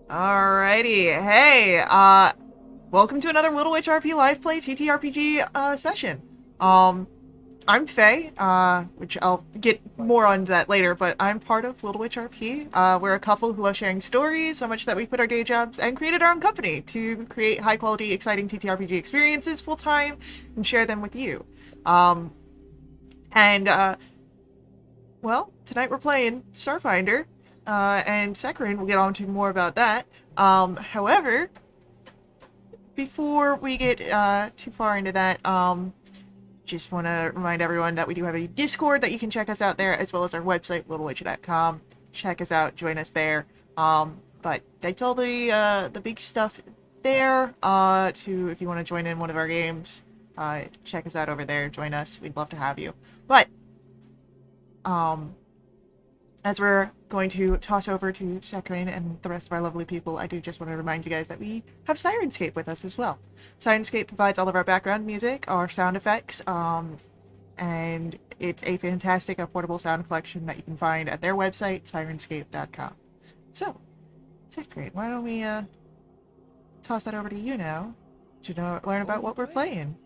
Alrighty, hey, welcome to another Little Witch RP Live Play TTRPG session. Um, I'm Faye, which I'll get more on that later, but I'm part of Little Witch RP. We're a couple who love sharing stories so much that we quit our day jobs and created our own company to create high quality, exciting TTRPG experiences full time and share them with you. Um, and well, tonight we're playing Starfinder, and Sekarin will get on to more about that. However, before we get too far into that, just want to remind everyone that we do have a Discord that you can check us out there, as well as our website, littlewitch.com. Check us out, join us there. But that's all the big stuff there. To if you want to join in one of our games, check us out over there. Join us. We'd love to have you. But um, as we're going to toss over to Sekarin and the rest of our lovely people, I do just want to remind you guys that we have Sirenscape with us as well. Sirenscape provides all of our background music, our sound effects, and it's a fantastic, affordable sound collection that you can find at their website, sirenscape.com. So, Sekarin, why don't we toss that over to you now to learn about what we're Alrighty. playing?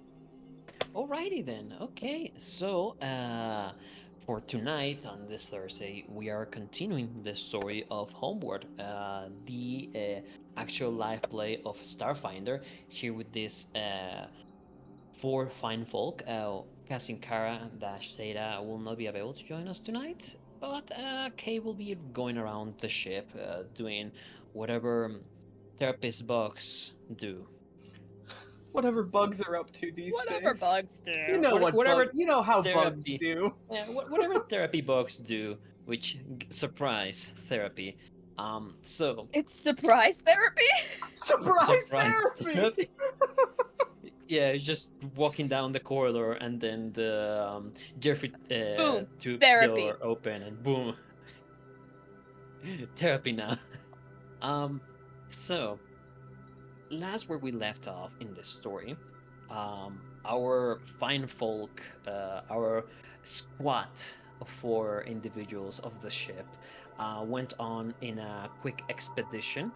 Alrighty then. Okay. For tonight on this Thursday, we are continuing the story of Homeward, the actual live play of Starfinder. Here with this four fine folk. Kasinkara Dash Theta will not be able to join us tonight, but Kay will be going around the ship, doing whatever therapist bugs do. Whatever bugs are up to these Whatever days. bugs You do. know what bug. Whatever You know how bugs therapy. do. Yeah, whatever therapy bugs do, which surprise therapy. So It's surprise therapy? Surprise surprise therapy. therapy. Yeah, it's just walking down the corridor and then the Jeffrey Boom. tube Therapy. door open and boom, therapy now. Um, so last where we left off in this story, our fine folk, our squad of four individuals of the ship, went on in a quick expedition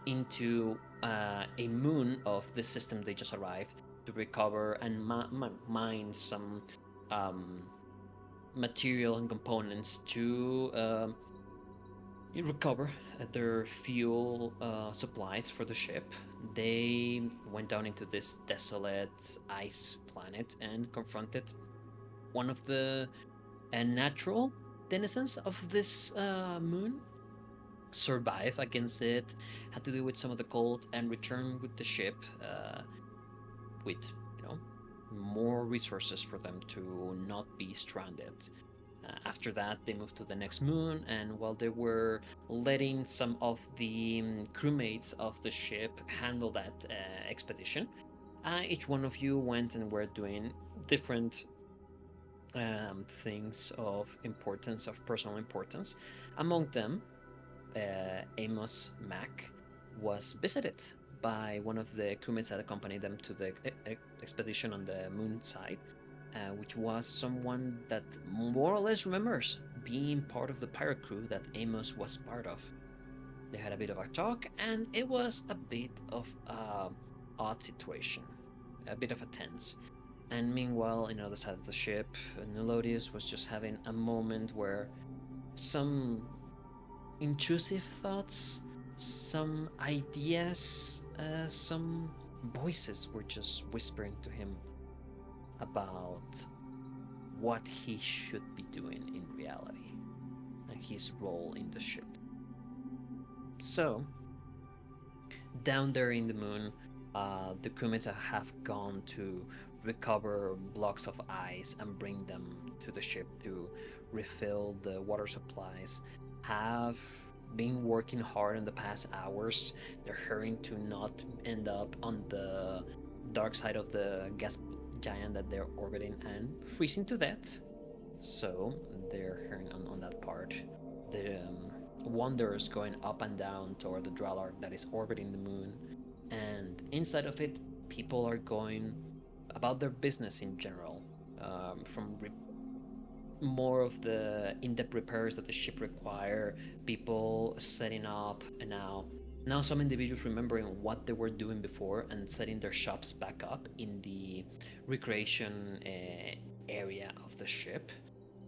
into a moon of the system they just arrived to recover and mine some um, material and components to recover their fuel supplies for the ship. They went down into this desolate ice planet and confronted one of the natural denizens of this moon. Survive against it, had to deal with some of the cold, and return with the ship with, you know, more resources for them to not be stranded. After that, they moved to the next moon, and while they were letting some of the crewmates of the ship handle that expedition, each one of you went and were doing different things of importance, of personal importance. Among them, Amos Mack was visited by one of the crewmates that accompanied them to the expedition on the moon side, which was someone that more or less remembers being part of the pirate crew that Amos was part of. They had a bit of a talk, and it was a bit of a odd situation, a bit of a tense. And meanwhile, in the other side of the ship, Nelodius was just having a moment where some intrusive thoughts, some ideas, some voices were just whispering to him about what he should be doing in reality and his role in the ship. So, down there in the moon, the crewmates have gone to recover blocks of ice and bring them to the ship to refill the water supplies. Have been working hard in the past hours. They're hurrying to not end up on the dark side of the gas giant that they're orbiting and freezing to death. So they're hurrying on that part. The wanderers going up and down toward the Dralark that is orbiting the moon, and inside of it, people are going about their business in general, from more of the in-depth repairs that the ship require, people setting up and now Now some individuals remembering what they were doing before and setting their shops back up in the recreation area of the ship.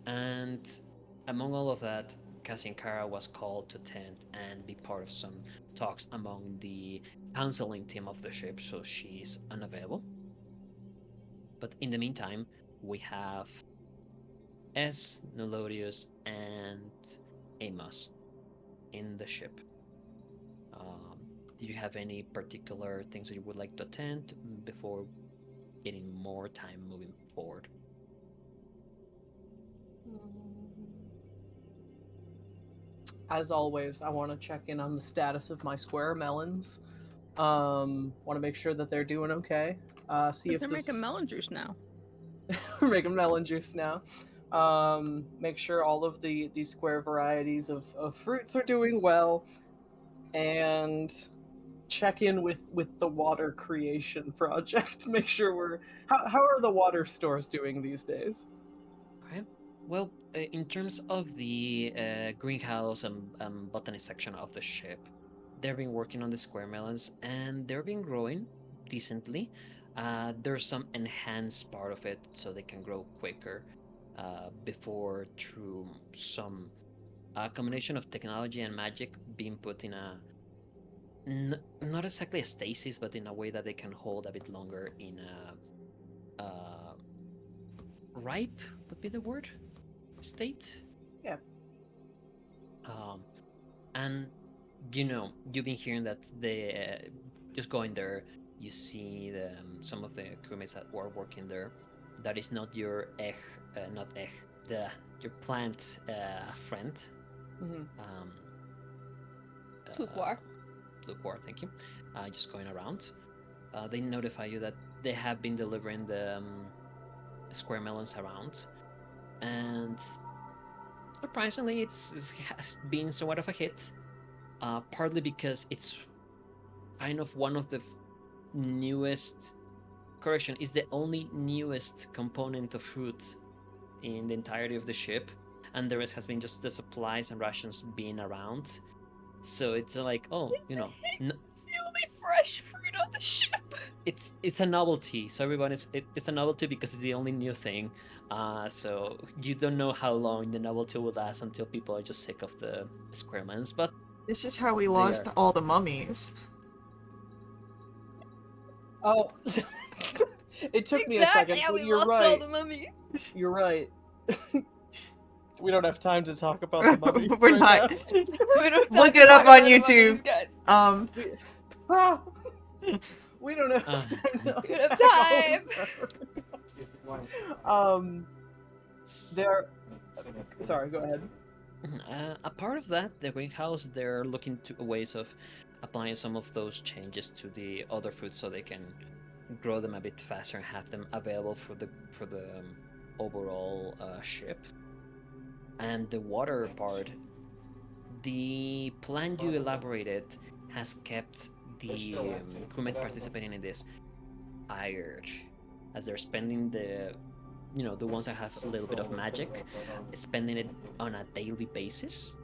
And among all of that, Kasinkara was called to attend and be part of some talks among the counseling team of the ship, so she's unavailable. But in the meantime, we have S, Nolodius, and Amos in the ship. Do you have any particular things that you would like to attend before getting more time moving forward? As always, I want to check in on the status of my square melons. Want to make sure that they're doing okay. See if They're this... making melon juice now. We're making melon juice now. Make sure all of these square varieties of fruits are doing well, and check in with the water creation project. Make sure we're... How are the water stores doing these days? Okay. Well, in terms of the greenhouse and botany section of the ship, they've been working on the square melons and they've been growing decently. There's some enhanced part of it so they can grow quicker before through some combination of technology and magic being put in a not exactly a stasis, but in a way that they can hold a bit longer in a ripe would be the word state. Yeah. And you've been hearing that they just going there, you see some of the crewmates that were working there. That is not your not your plant friend. Mm-hmm. Lukewarm. Lukewarm, thank you. Just going around. They notify you that they have been delivering the square melons around, and surprisingly, it has been somewhat of a hit. Partly because it's kind of one of the newest. Correction, is the only newest component of fruit in the entirety of the ship, and the rest has been just the supplies and rations being around. So it's like, It's the only fresh fruit on the ship. it's a novelty. So it's a novelty because it's the only new thing. So you don't know how long the novelty will last until people are just sick of the square melons. But This is how we lost all the mummies. Oh, it took me a second. How But we you're lost right. all the mummies. You're right. We don't have time to talk about the mummies. We're right not. now. We don't Look have it to up talk on about the YouTube. mummies, guys. Ah! We don't have Uh, time. To We don't have time. There. Sorry. Go ahead. A part of that, the greenhouse, they're looking to ways of applying some of those changes to the other fruits so they can grow them a bit faster and have them available for the overall ship. And the water part, the plan you elaborated has kept the crewmates participating in this tired, as they're spending the ones that have a little bit of magic, spending it on a daily basis.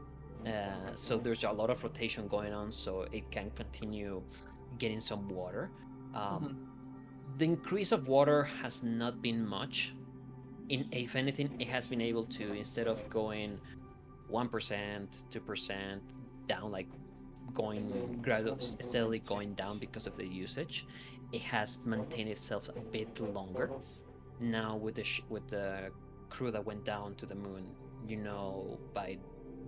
So there's a lot of rotation going on, so it can continue getting some water. The increase of water has not been much. If anything, it has been able to, instead of going 1%, 2% down, like going steadily going down because of the usage, it has maintained itself a bit longer. Now with the crew that went down to the moon, by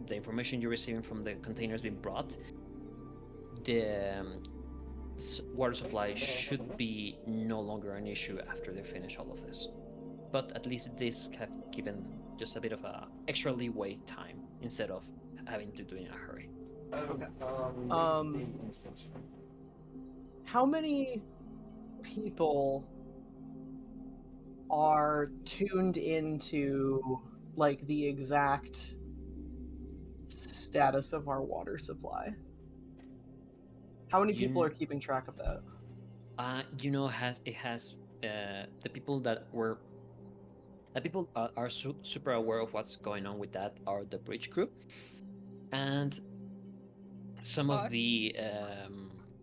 the information you're receiving from the containers being brought, the water supply should be no longer an issue after they finish all of this. But at least this have given just a bit of a extra leeway time instead of having to do it in a hurry. Okay. How many people are tuned into like the exact status of our water supply? How many people are keeping track of that? The people that were people are super aware of what's going on with that are the bridge crew, and some of Boss. the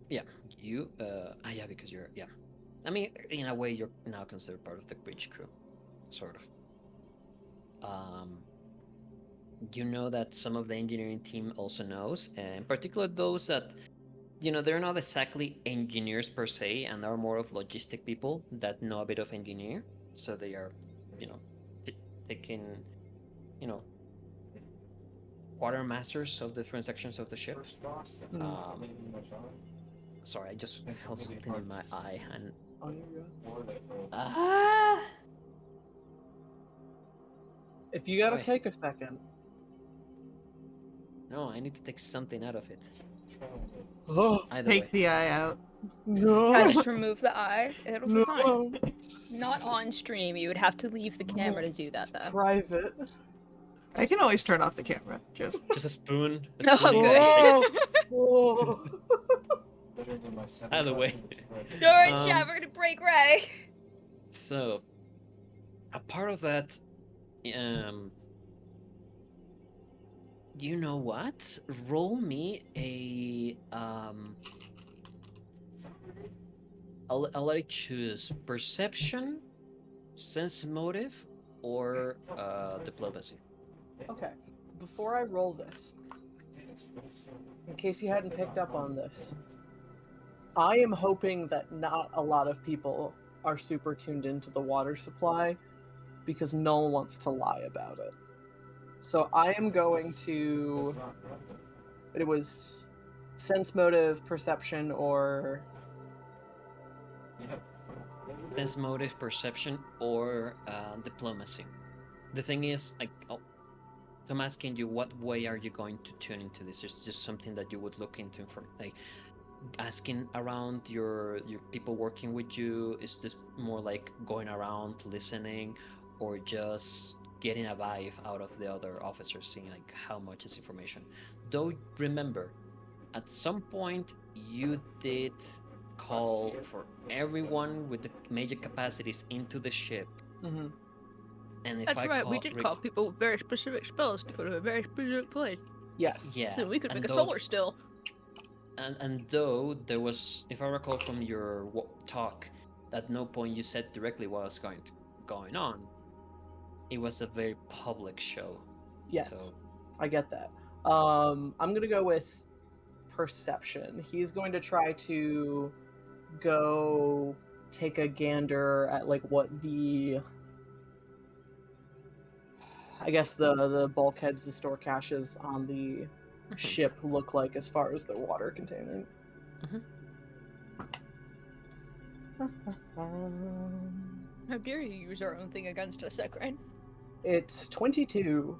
yeah, you yeah, because you're, yeah, I mean, in a way you're now considered part of the bridge crew, sort of. You know that some of the engineering team also knows, and in particular those that, they're not exactly engineers per se, and are more of logistic people that know a bit of engineer, so they are, you know t- taking, you know quartermasters of different sections of the ship. um Sorry, I just felt something in my eye, and Oh, you go. ah, If you gotta boy, take a second. no, I need to take something out of it. Oh Either way. Take the eye out. no! Yeah, just remove the eye. It'll be fine. No! Not on stream. You would have to leave the camera to do that, It's though. private. I can always turn off the camera. Just Just a spoon. Oh, spooning. good. Oh. Either way. Alright, Um, chat, we're gonna break Ray. So, a part of that, you know what? Roll me a I'll let you choose perception, sense motive, or diplomacy. Okay, before I roll this, in case you hadn't picked up on this, I am hoping that not a lot of people are super tuned into the water supply because no one wants to lie about it. So I am going to. It was sense motive, perception, or. Sense motive, perception, or diplomacy. The thing is, like, I'm asking you, what way are you going to tune into this? Is just something that you would look into, for like asking around your people working with you? Is this more like going around listening, or just getting a vibe out of the other officers, seeing like how much is information? Though remember, at some point you did call for everyone with the major capacities into the ship, Mm-hmm. and if That's I right, we call did call people with very specific spells to go to a very specific place. Yes. yeah, So we could and make a though- solar still. and though there was, if I recall from your talk, at no point you said directly what was going on. It was a very public show. Yes. So I get that. I'm gonna go with perception. He's going to try to go take a gander at like what I guess the bulkheads, the store caches on the ship look like as far as the water containment. How dare you use our own thing against us, Sekren? It's 22.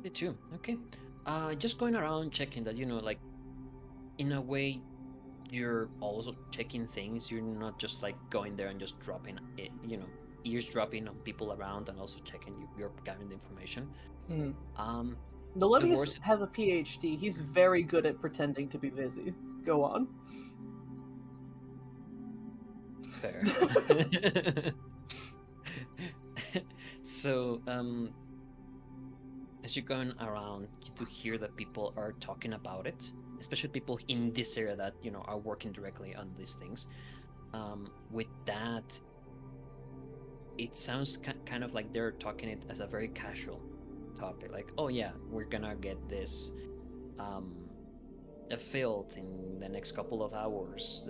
me too. Okay. Just going around checking that, like, in a way, you're also checking things. You're not just like going there and just dropping it, eavesdropping on people around, and also checking you're gathering the information. Hmm. The Noledius worst- has a PhD. He's very good at pretending to be busy. Go on. Fair. So, as you're going around, you do hear that people are talking about it, especially people in this area that are working directly on these things. With that, it sounds kind of like they're talking it as a very casual topic, like, oh yeah, we're gonna get this filled in the next couple of hours.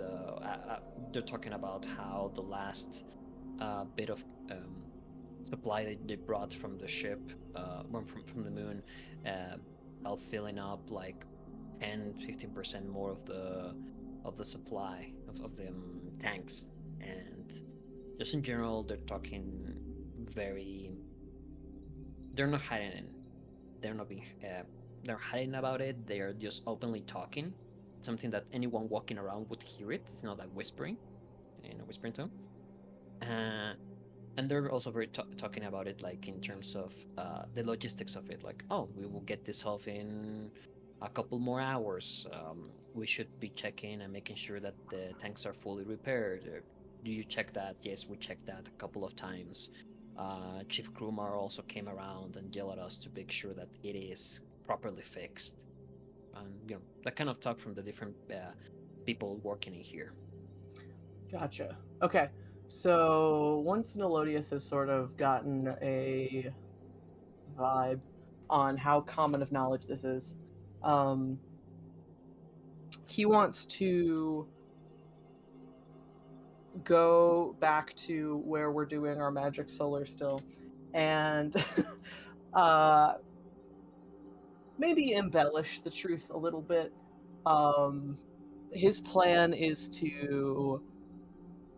They're talking about how the last bit of supply that they brought from the ship, from the moon, all filling up like 10-15% more of the supply of the tanks. And just in general, they're talking very. They're not hiding it. They're not being. They're hiding about it. They are just openly talking. Something that anyone walking around would hear it. It's not like whispering, in a whispering tone. And they're also very talking about it, like in terms of the logistics of it. Like, oh, we will get this off in a couple more hours. We should be checking and making sure that the tanks are fully repaired. Do you check that? Yes, we checked that a couple of times. Chief Krumar also came around and yelled at us to make sure that it is properly fixed. and that kind of talk from the different people working in here. Gotcha. Okay. So once Nolodius has sort of gotten a vibe on how common of knowledge this is, he wants to go back to where we're doing our magic solar still, and maybe embellish the truth a little bit. His plan is to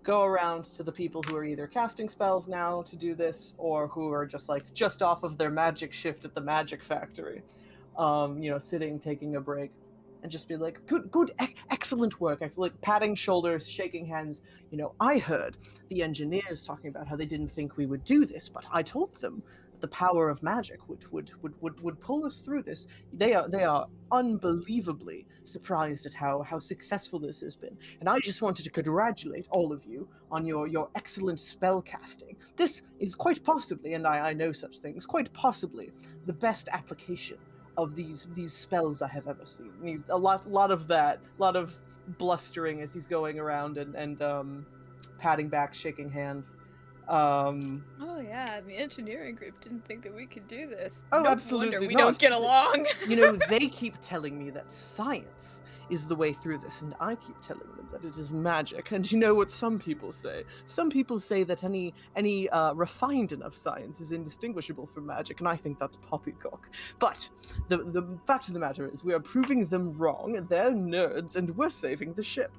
go around to the people who are either casting spells now to do this, or who are just off of their magic shift at the magic factory, sitting, taking a break, and just be like, excellent work, excellent, patting shoulders, shaking hands. I heard the engineers talking about how they didn't think we would do this, but I told them that the power of magic would pull us through this. They are unbelievably surprised at how successful this has been, and I just wanted to congratulate all of you on your excellent spell casting. This is quite possibly, and I know such things, quite possibly the best application of these spells I have ever seen. And he's a lot of blustering as he's going around and patting back, shaking hands. Oh yeah, the engineering group didn't think that we could do this. Oh, No absolutely wonder we not. don't get along. They keep telling me that science is the way through this, and I keep telling them that it is magic. And you know what some people say? Some people say that any refined enough science is indistinguishable from magic, and I think that's poppycock. But the fact of the matter is, we are proving them wrong. They're nerds, and we're saving the ship.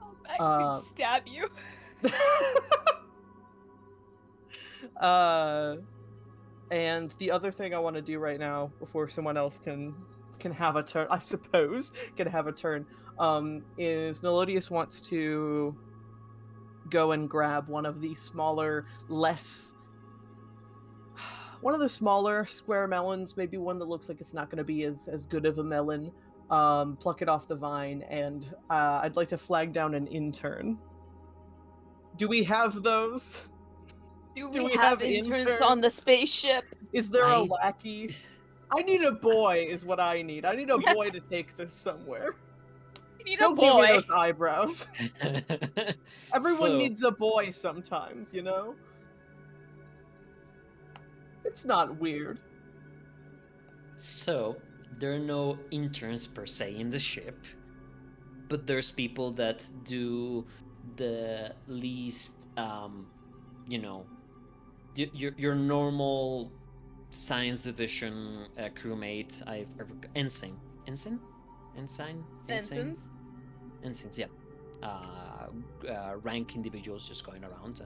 I'll back to stab you. And the other thing I want to do right now, before someone else can have a turn, I suppose, is Nolodius wants to go and grab one of the smaller square melons, maybe one that looks like it's not going to be as good of a melon, pluck it off the vine, and I'd like to flag down an intern. Do we have those? Do we have interns on the spaceship? Is there a lackey? I need a boy, is what I need. I need a boy to take this somewhere. We need Don't a give me boy. those eyebrows. Everyone needs a boy sometimes, It's not weird. So, there are no interns per se in the ship, but there's people that do the least, your normal science division crewmate. Ensigns, yeah. Rank individuals just going around,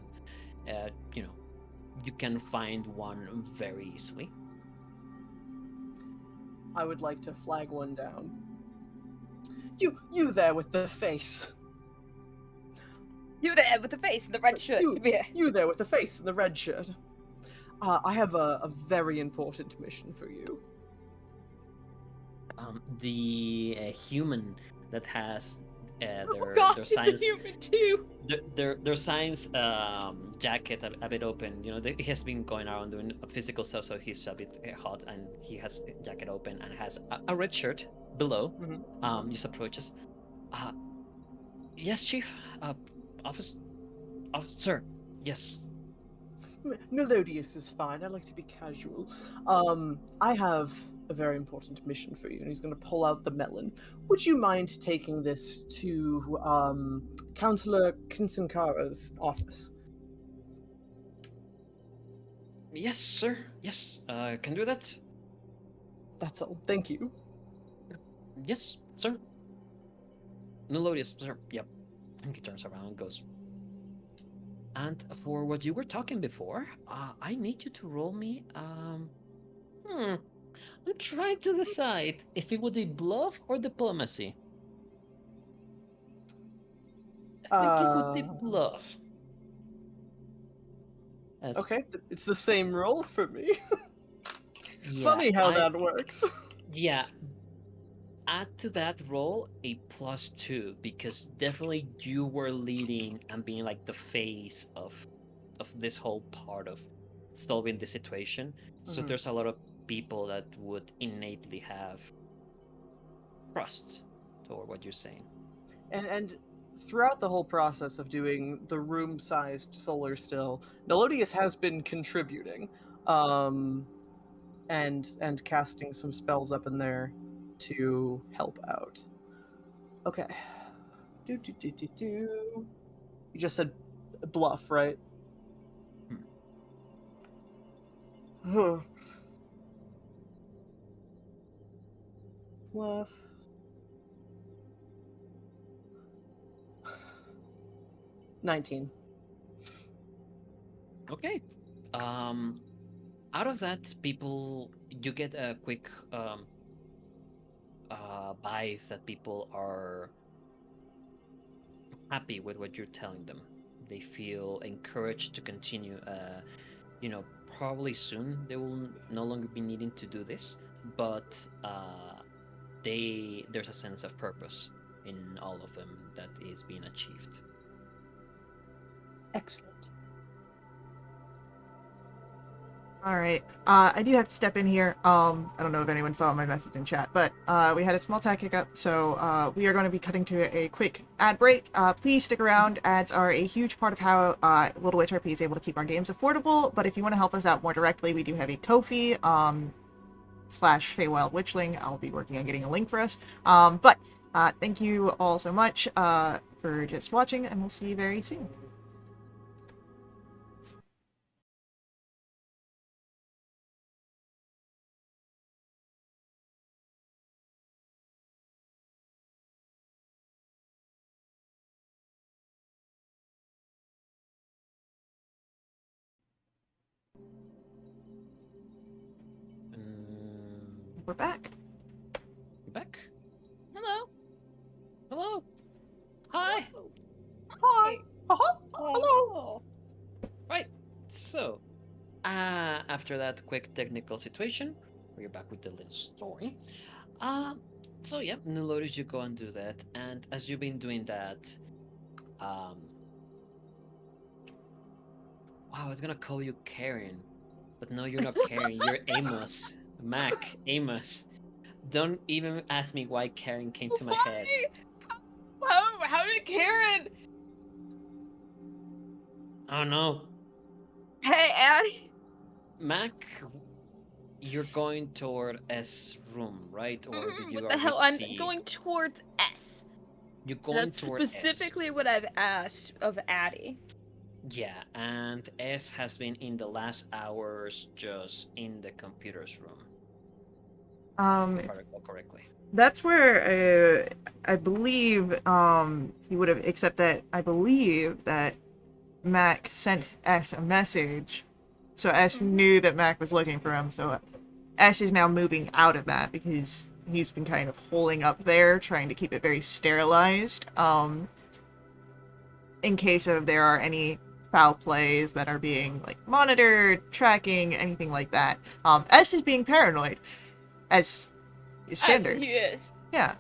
and you can find one very easily. I would like to flag one down. You there with the face. You there with the face and the red shirt. Come here. You there with the face and the red shirt. I have a very important mission for you. The human that has their It's science, a human too. their science jacket a bit open. He has been going around doing physical stuff, so he's a bit hot, and he has a jacket open and has a red shirt below. Mm-hmm. Just approaches. Yes, Chief. Officer. Yes. Melodious is fine. I like to be casual. I have a very important mission for you, and he's going to pull out the melon. Would you mind taking this to Councillor Kinsankara's office? Yes, sir. Yes, can do that. That's all. Thank you. Yes, sir. Melodious, sir. Yep. And he turns around and goes. And for what you were talking before, I need you to roll me. I'm trying to decide if it would be bluff or diplomacy. I think it would be bluff. Okay, it's the same roll for me. Yeah, Funny how that works. Yeah. Add to that roll a +2, because definitely you were leading and being like the face of this whole part of solving the situation. So Mhm. there's a lot of people that would innately have trust toward what you're saying. And throughout the whole process of doing the room-sized solar still, Nelodius has been contributing, and casting some spells up in there to help out. Okay. Do. You just said bluff, right? Bluff. $19. Okay. Out of that, you get a quick vibe that people are happy with what you're telling them. They feel encouraged to continue. Probably soon they will no longer be needing to do this, but there's a sense of purpose in all of them that is being achieved. Excellent. All right. I do have to step in here. I don't know if anyone saw my message in chat, but we had a small tech hiccup, so we are going to be cutting to a quick ad break. Please stick around. Ads are a huge part of how Little Witch RP is able to keep our games affordable, but if you want to help us out more directly, we do have a Ko-fi / Feywild Witchling. I'll be working on getting a link for us. But thank you all so much for just watching, and we'll see you very soon. We're back. You back? Hello. Hello. Hi. Hi. Uh-huh. Hello. Right. So, after that quick technical situation, we're back with the little story. So yeah, Nelodius, you go and do that, and as you've been doing that, wow, I was gonna call you Karen, but no, you're not Karen. You're Amos, Mac, Amos. Don't even ask me why Karen came to my head. How did Karen? Oh no, Hey, Addie. Mac, you're going toward S room, right? Or did you What the hell? already I'm see? going towards S. You're going That's toward specifically S. what I've asked of Addie. Yeah, and S has been in the last hours just in the computer's room, if I recall correctly. That's where I believe he would have, except that I believe that Mac sent S a message, so S knew that Mac was looking for him, so S is now moving out of that because he's been kind of holding up there, trying to keep it very sterilized, in case of there are any foul plays that are being like monitored, tracking, anything like that. S is being paranoid, as is standard. As he is. Yeah,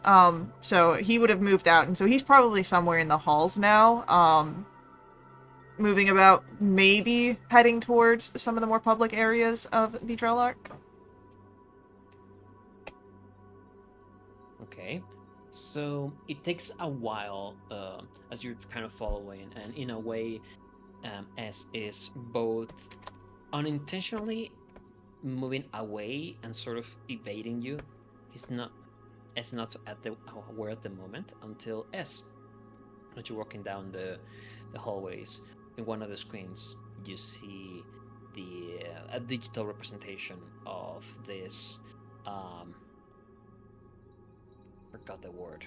so he would have moved out, and so he's probably somewhere in the halls now, moving about, maybe heading towards some of the more public areas of the Drelark. Okay, so it takes a while as you're kind of following, and in a way, S is both unintentionally moving away and sort of evading you. S not aware at the moment until S, as you're walking down the hallways, in one of the screens you see a digital representation of this forgot the word.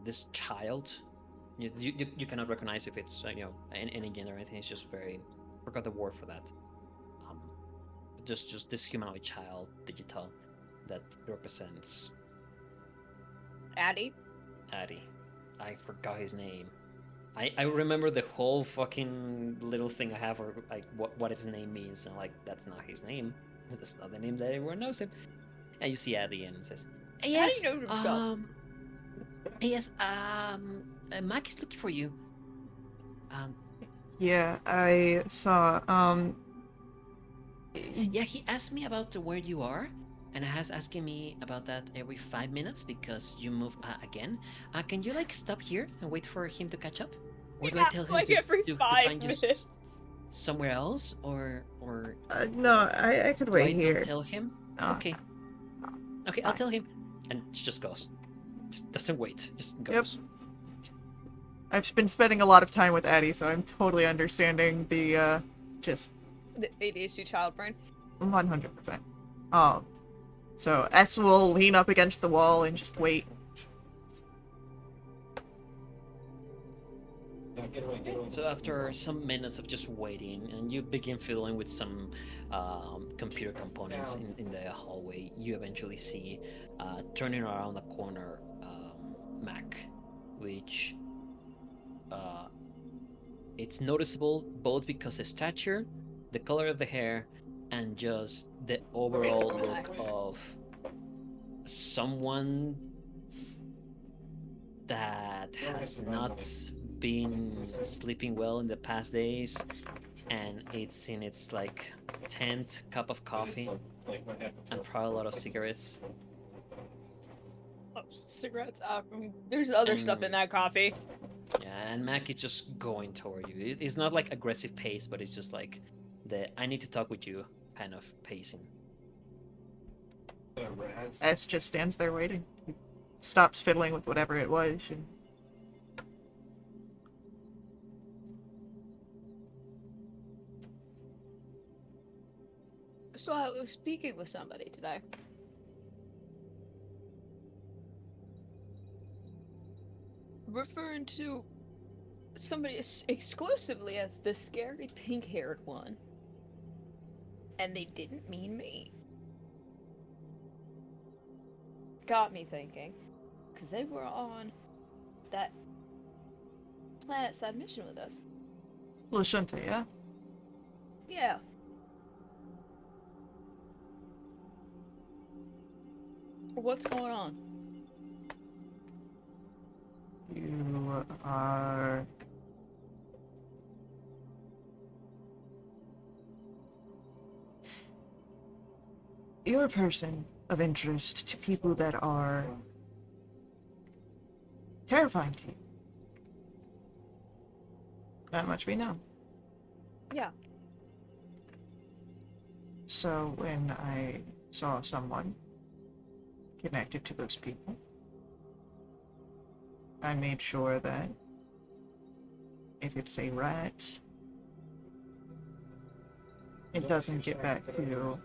This child, you cannot recognize if it's any gender or anything. It's just very, forgot the word for that. Just this humanoid child digital that represents Addie. I forgot his name. I remember the whole fucking little thing I have, or like what his name means, and like that's not his name. That's not the name that everyone knows him. And you see Addie and it says, "Yes, Addie knows himself. Yes, Mac is looking for you." Yeah, I saw, Yeah, he asked me about where you are, and it has asking me about that every 5 minutes because you move again. Can you like stop here and wait for him to catch up, or do I Yeah, tell it's him like to every to 5 find you minutes. somewhere else, or No, I could do wait I here. not tell him? No, Okay, it's okay, I'll fine. tell him, and she just goes. Just doesn't wait, just Yep. goes. I've been spending a lot of time with Addie, so I'm totally understanding the, just The ADHD child brain. 100%. So S will lean up against the wall and just wait. So after some minutes of just waiting, and you begin fiddling with some computer components in the hallway, you eventually see, turning around the corner, Mac, which it's noticeable both because of stature, the color of the hair, and just the overall look of someone that has not been sleeping well in the past days, and it's in its like 10th cup of coffee and probably a lot of cigarettes. Oh, cigarettes. There's other stuff in that coffee. Yeah, and Mac is just going toward you. It's not like aggressive pace, but it's just like the I need to talk with you kind of pacing. S just stands there waiting. He stops fiddling with whatever it was and So I was speaking with somebody today. Referring to somebody exclusively as the scary pink-haired one. And they didn't mean me. Got me thinking. Because they were on that planet side mission with us. Lashunta, yeah? Yeah. What's going on? You are... You're a person of interest to people that are terrifying to you. That much we know. Yeah. So when I saw someone connected to those people, I made sure that if it's a rat, it doesn't get back to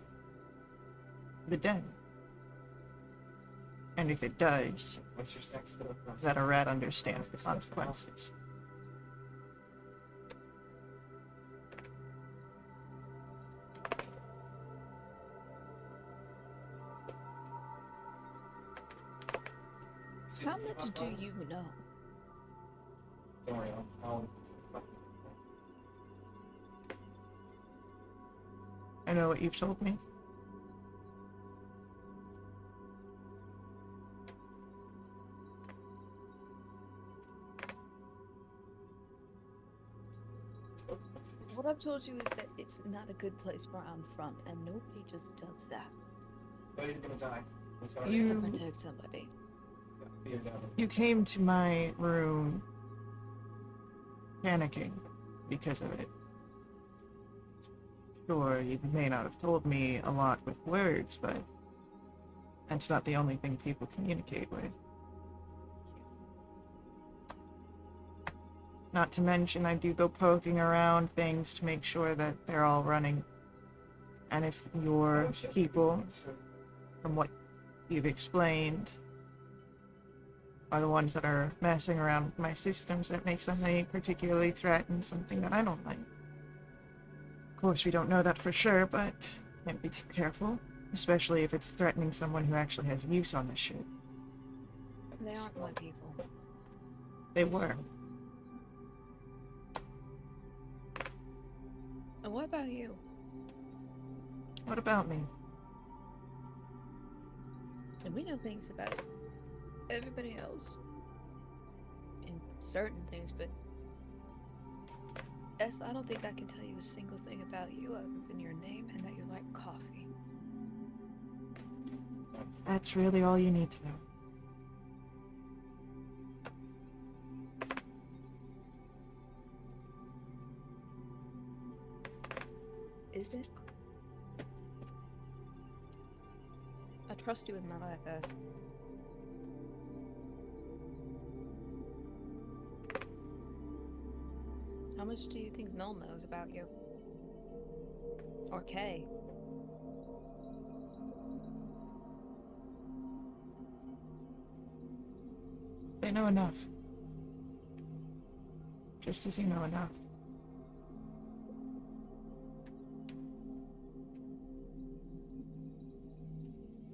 the den. And if it does, that a rat understands the consequences. How much do you know? Don't worry, I know what you've told me. What I've told you is that it's not a good place where I'm from, and nobody just does that. you're gonna die. I'm sorry. To You protect somebody. you came to my room panicking because of it. Sure, you may not have told me a lot with words, but that's not the only thing people communicate with. Not to mention, I do go poking around things to make sure that they're all running. And if your people, from what you've explained, are the ones that are messing around with my systems, that makes them a particularly threaten something that I don't like. Of course, we don't know that for sure, but can't be too careful, especially if it's threatening someone who actually has use on this shit. They aren't my people. They were. And what about you? What about me? And we know things about everybody else. In certain things, but I don't think I can tell you a single thing about you other than your name and that you like coffee. That's really all you need to know. Is it? I trust you with my life, as. How much do you think Null knows about you? Or Kay? They know enough. Just as you know enough.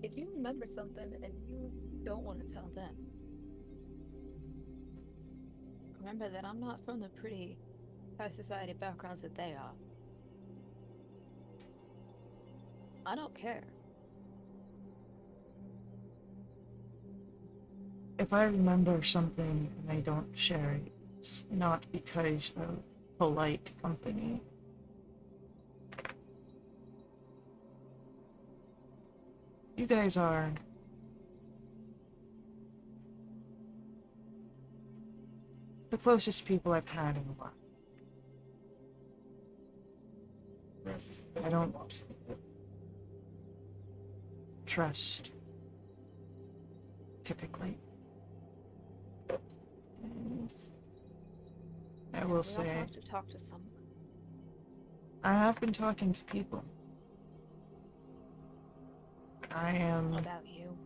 If you remember something and you don't want to tell them, remember that I'm not from the pretty high society backgrounds that they are. I don't care. If I remember something and I don't share it, it's not because of polite company. You guys are the closest people I've had in a while. I don't trust, typically. And I will We all say, have to talk to someone. I have been talking to people. I am About you.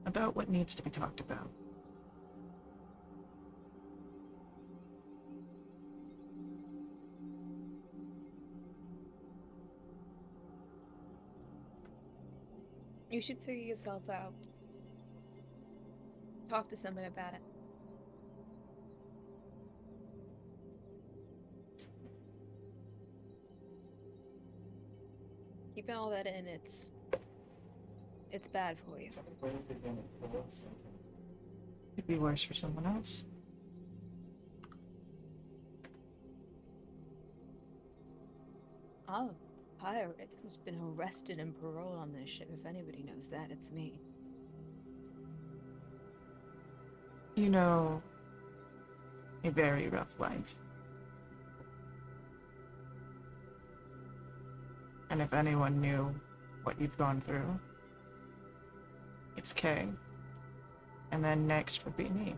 about what needs to be talked about. You should figure yourself out. Talk to someone about it. Keeping all that in, it's bad for you. Could be worse for someone else. I'm a pirate who's been arrested and paroled on this ship. If anybody knows that, it's me. You know, a very rough life. And if anyone knew what you've gone through, it's Kay. And then next would be me.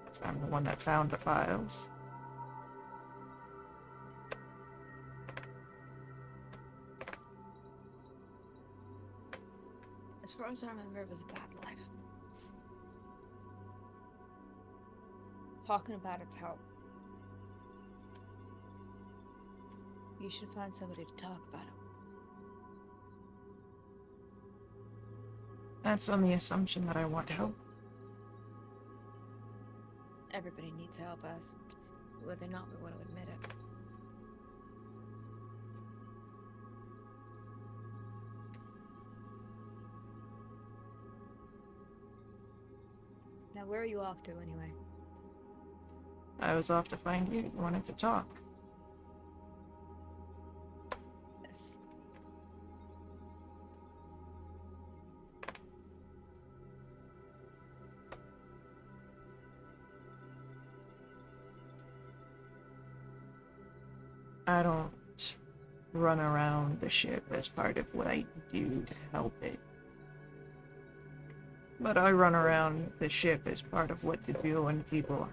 Because I'm the one that found the files. As far as I remember, it was a bad life. Talking about it's help. You should find somebody to talk about it. That's on the assumption that I want help. Everybody needs help, us. Whether or not we want to admit it. Now, where are you off to, anyway? I was off to find you. You wanted to talk. Yes. I don't run around the ship as part of what I do to help it. But I run around the ship as part of what to do when people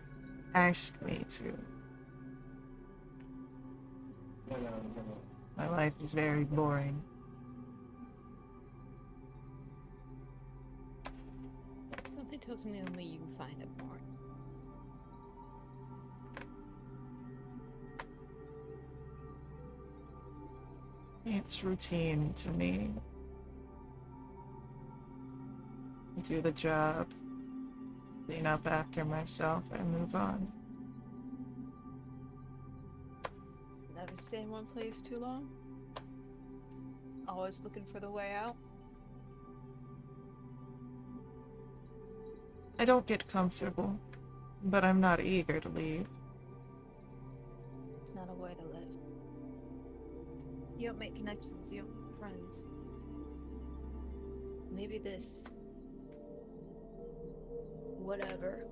ask me to. My life is very boring. Something tells me only you can find it more. It's routine to me. Do the job, clean up after myself, and move on. Never stay in one place too long? Always looking for the way out? I don't get comfortable, but I'm not eager to leave. It's not a way to live. You don't make connections, you don't make friends. Maybe this. Whatever.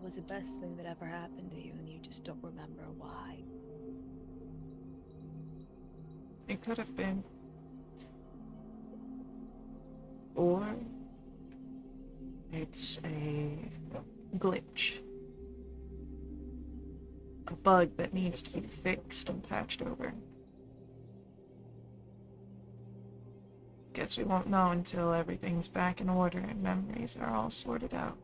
Was the best thing that ever happened to you, and you just don't remember why. It could have been. Or it's a glitch. A bug that needs to be fixed and patched over. Guess we won't know until everything's back in order and memories are all sorted out.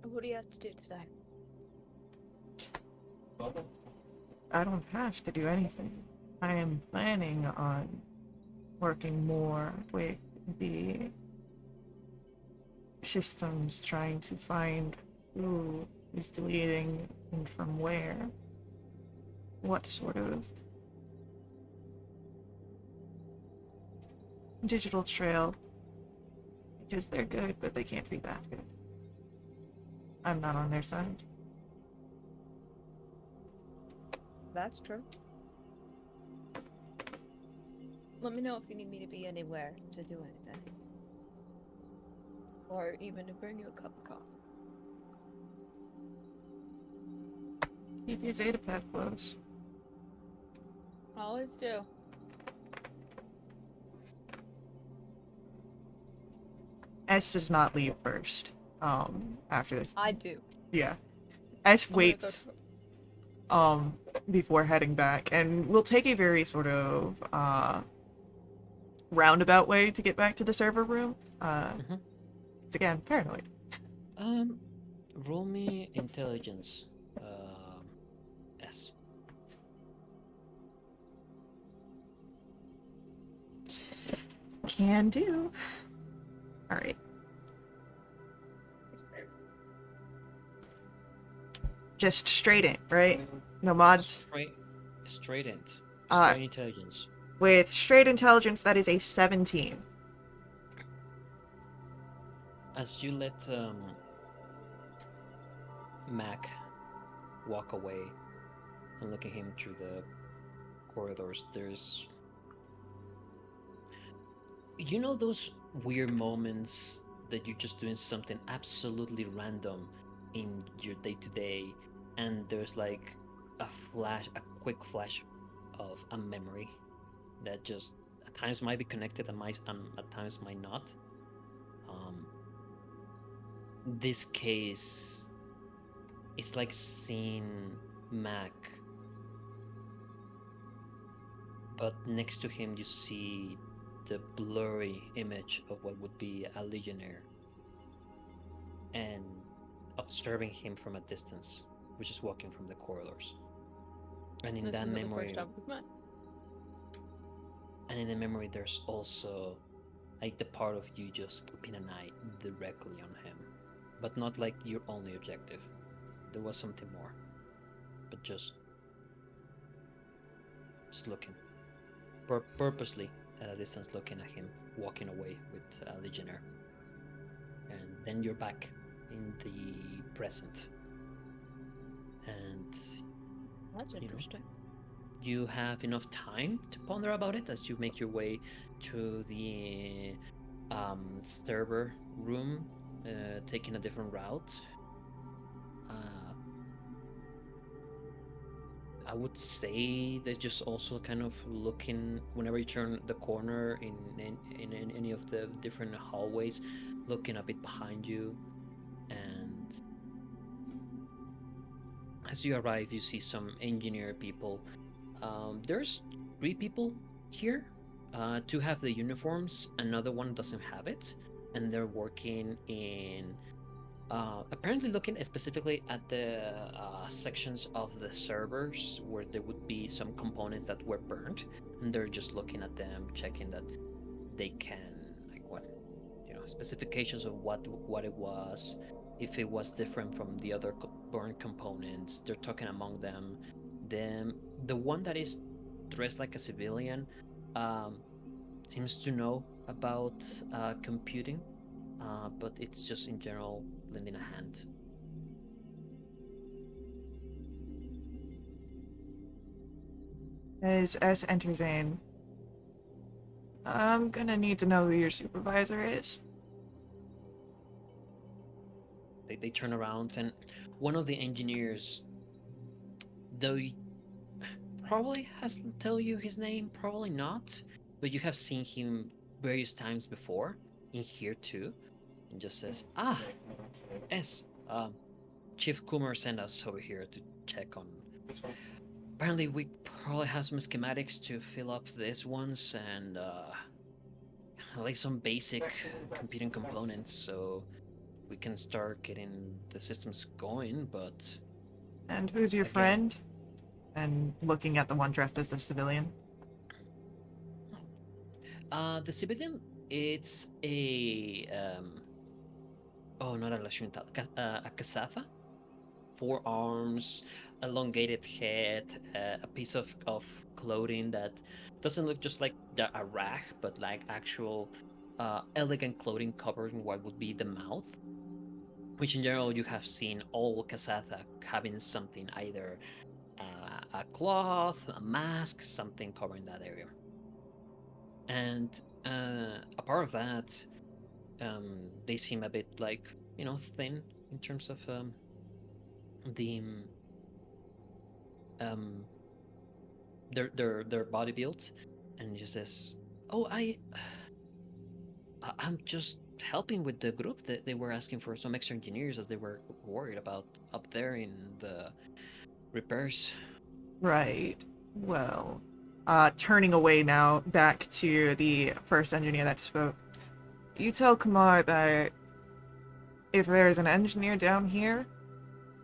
What do you have to do today? Welcome. I don't have to do anything. I am planning on working more with the systems, trying to find who is deleting and from where. What sort of digital trail. Because they're good, but they can't be that good. I'm not on their side. That's true. Let me know if you need me to be anywhere to do anything. Or even to bring you a cup of coffee. Keep your data pad close. Always do. S does not leave first. After this. I do. Yeah. S I'm gonna go waits to- before heading back, and we'll take a very sort of roundabout way to get back to the server room. It's again paranoid. Roll me intelligence. S. Can do. All right. Just straight in, right? No mods. Straight in. Uh, Straight intelligence. With straight intelligence, that is a 17. As you let Mac walk away and look at him through the corridors, there's, you know, those weird moments that you're just doing something absolutely random in your day-to-day, and there's like a quick flash of a memory that just at times might be connected and at times might not. This case, it's like seeing Mac, but next to him you see the blurry image of what would be a legionnaire, and observing him from a distance, which is walking from the corridors. And in This that isn't the memory, first time we've met. and in the memory, there's also like the part of you just keeping an eye directly on him, but not like your only objective. There was something more, but just looking, purposely at a distance, looking at him walking away with a legionnaire. And then you're back in the present, and That's know, interesting. you have enough time to ponder about it as you make your way to the server room, taking a different route. I would say that just also kind of looking whenever you turn the corner in any of the different hallways, looking a bit behind you, and as you arrive, you see some engineer people. There's 3 people here. 2 have the uniforms, another one doesn't have it, and they're working in apparently looking specifically at the sections of the servers where there would be some components that were burnt, and they're just looking at them, checking that they can, like, what, you know, specifications of what it was, if it was different from the other burnt components. They're talking among them. The one that is dressed like a civilian seems to know about computing, but it's just in general lending a hand. As S enters in, I'm gonna need to know who your supervisor is. They turn around, and one of the engineers, though probably has to tell you his name, probably not, but you have seen him various times before in here too, and just says, "Ah, yes, Chief Kumar sent us over here to check on. This one. Apparently, we probably have some schematics to fill up this ones and like some basic computing components, so we can start getting the systems going, but." And who's your Again. friend? And looking at the one dressed as the civilian. The civilian, it's a oh, not a Lashunta, a Kasatha, 4 arms, elongated head, a piece of clothing that doesn't look just like a rag, but like actual elegant clothing covering what would be the mouth. Which in general you have seen all Kasatha having something, either a cloth, a mask, something covering that area. And a part of that, they seem a bit like, thin in terms of the their body build, and he just says, "Oh, I'm just helping with the group that they were asking for some extra engineers as they were worried about up there in the repairs." Right. Well, turning away now, back to the first engineer that spoke. You tell Kumar that if there's an engineer down here,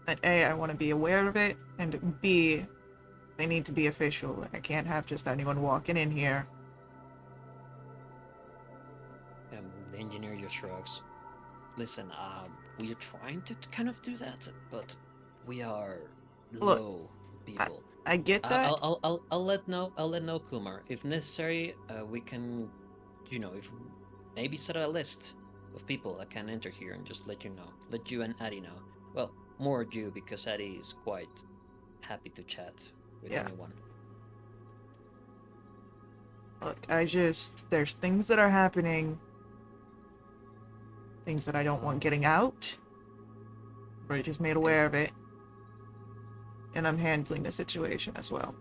that A, I want to be aware of it, and B, they need to be official. I can't have just anyone walking in here. The engineer just shrugs. "Listen, we are trying to kind of do that, but we are Look, low people. I get that. I'll let know Kumar if necessary. We can, if maybe set a list of people that can enter here and just let you and Addy know. Well, more you, because Addy is quite happy to chat with Yeah. anyone." Look, there's things that are happening, things that I don't want getting out. But I just made aware of it. And I'm handling the situation as well.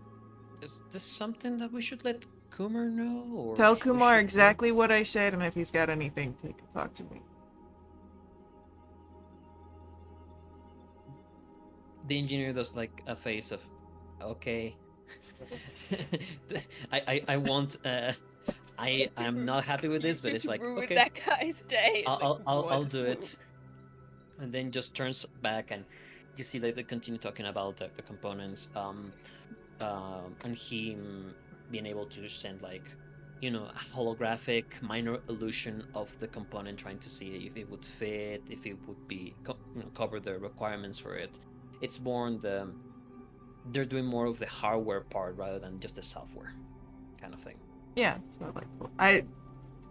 Is this something that we should let Kumar know, or Tell we Kumar should exactly what I said, and if he's got anything, he can talk to me. The engineer does like a face of, "Okay." I want. I'm not happy with this, You but it's just like, ruined okay, that guy's day. It's I'll like, I'll one do it. swoop. And then just turns back, and you see like they continue talking about the components, and him being able to send like, a holographic minor illusion of the component, trying to see if it would fit, if it would be cover the requirements for it. It's more on they're doing more of the hardware part rather than just the software kind of thing. Yeah, so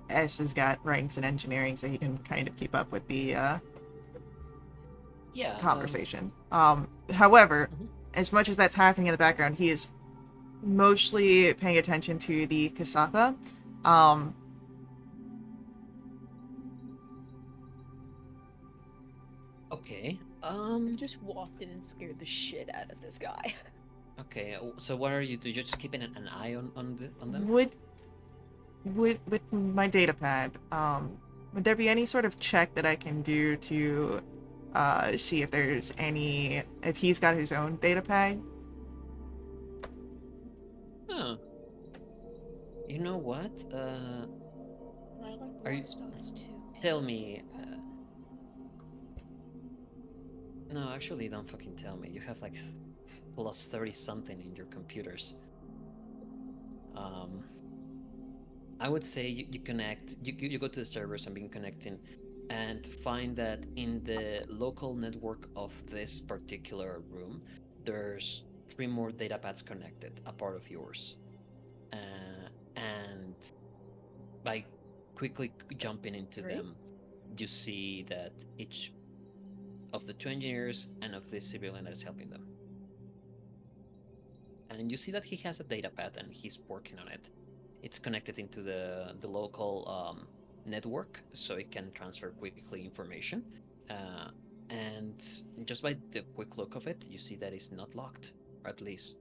S has got ranks in engineering, so he can kind of keep up with the Yeah. conversation. However, Mhm. as much as that's happening in the background, he is mostly paying attention to the Kasatha. Okay. I just walked in and scared the shit out of this guy. Okay. So what are you doing? You're just keeping an eye on them? Would with my data pad, would there be any sort of check that I can do to see if he's got his own data pad? Huh. You know what? I like Are you- stars too. Tell me. No, actually, don't fucking tell me. You have like plus 30 something in your computers. I would say you connect. You go to the servers and begin connecting, and find that in the local network of this particular room, there's 3 more data pads connected, a part of yours, and like quickly jumping into Great. them, you see that each of the two engineers and of the civilian that is helping them. And you see that he has a data pad and he's working on it. It's connected into the local network, so it can transfer quickly information. And just by the quick look of it, you see that it's not locked, or at least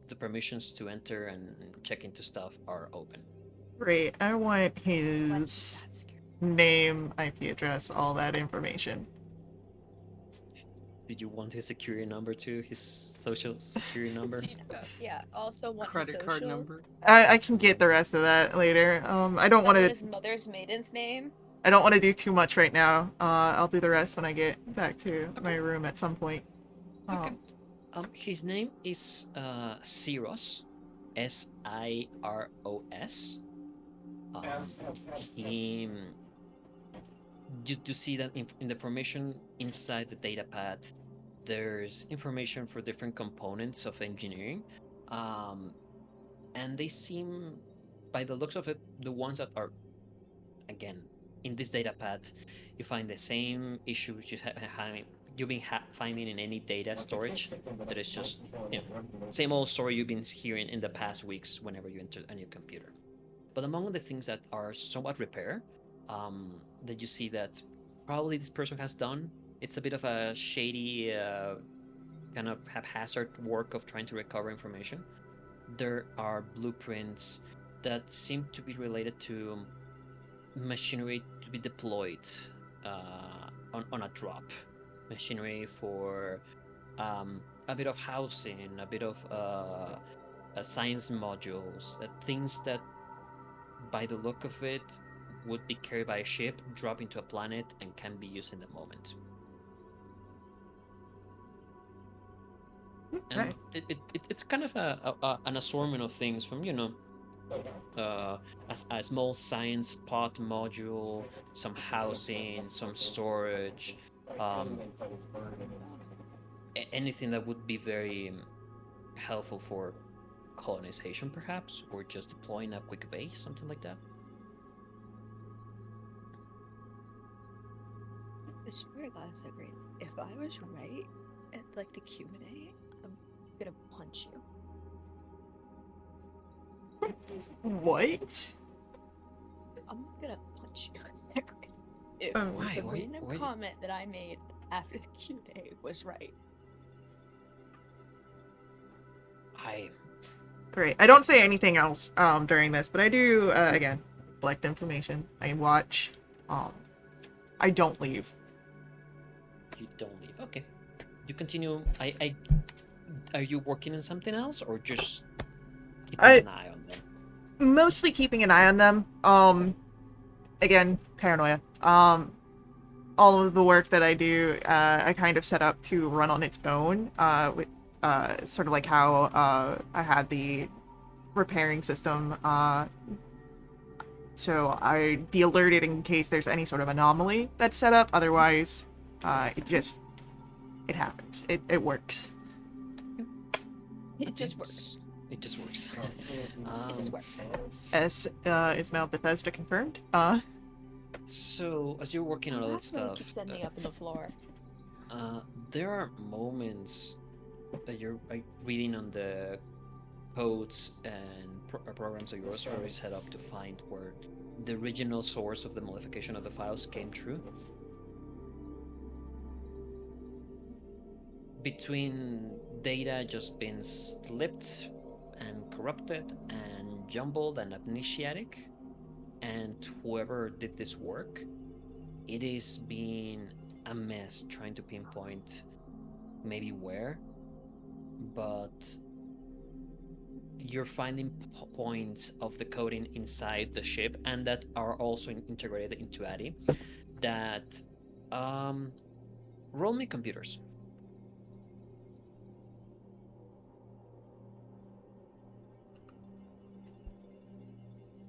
the permissions to enter and check into stuff are open. Great. I want Why his is that scary? name, IP address, all that information. Did you want his security number too? His social security number? Do you know? Yeah. Also, want his Credit card social. number. I can get the rest of that later. I don't I want want to. his mother's maiden's name. I don't want to do too much right now. I'll do the rest when I get back to my room at some point. Okay. His name is Siros, Siros. He, you see that in the information inside the data pad, there's information for different components of engineering, and they seem, by the looks of it, the ones that are, again, in this data pad, you find the same issues you've been finding in any data storage. That is just, same old story you've been hearing in the past weeks whenever you enter a new computer. But among the things that are somewhat repair, that you see that probably this person has done, it's a bit of a shady, kind of haphazard work of trying to recover information. There are blueprints that seem to be related to machinery to be deployed on a drop. Machinery for a bit of housing, a bit of science modules, things that, by the look of it, would be carried by a ship, drop into a planet, and can be used in the moment. And it's kind of an assortment of things from, a small science pod module, some housing, some storage, anything that would be very helpful for colonization, perhaps, or just deploying a quick base, something like that. I swear that's so great. If I was right at like the Q&A, I'm gonna punch you. What? I'm gonna punch you. If Why? the Why- random why- comment that I made after the Q&A was right. Great. I don't say anything else during this, but I do again collect information. I watch. I don't leave. You don't leave. Okay. You continue. Are you working on something else, or just keeping an eye on them? Mostly keeping an eye on them. Again, paranoia. All of the work that I do, I kind of set up to run on its own. With sort of like how I had the repairing system. So I'd be alerted in case there's any sort of anomaly that's set up. Otherwise, it happens. It works. It just works. It just works. It just works. S is now Bethesda confirmed. So as you're working on all that That's why it stuff, keeps ending up on the floor. there are moments that you're reading on the codes and programs that yours already set up to find where the original source of the modification of the files came through. Between data just being slipped and corrupted and jumbled and amnesiatic, and whoever did this work, it is being a mess trying to pinpoint maybe where, but you're finding points of the coding inside the ship and that are also integrated into ADI that roll me computers.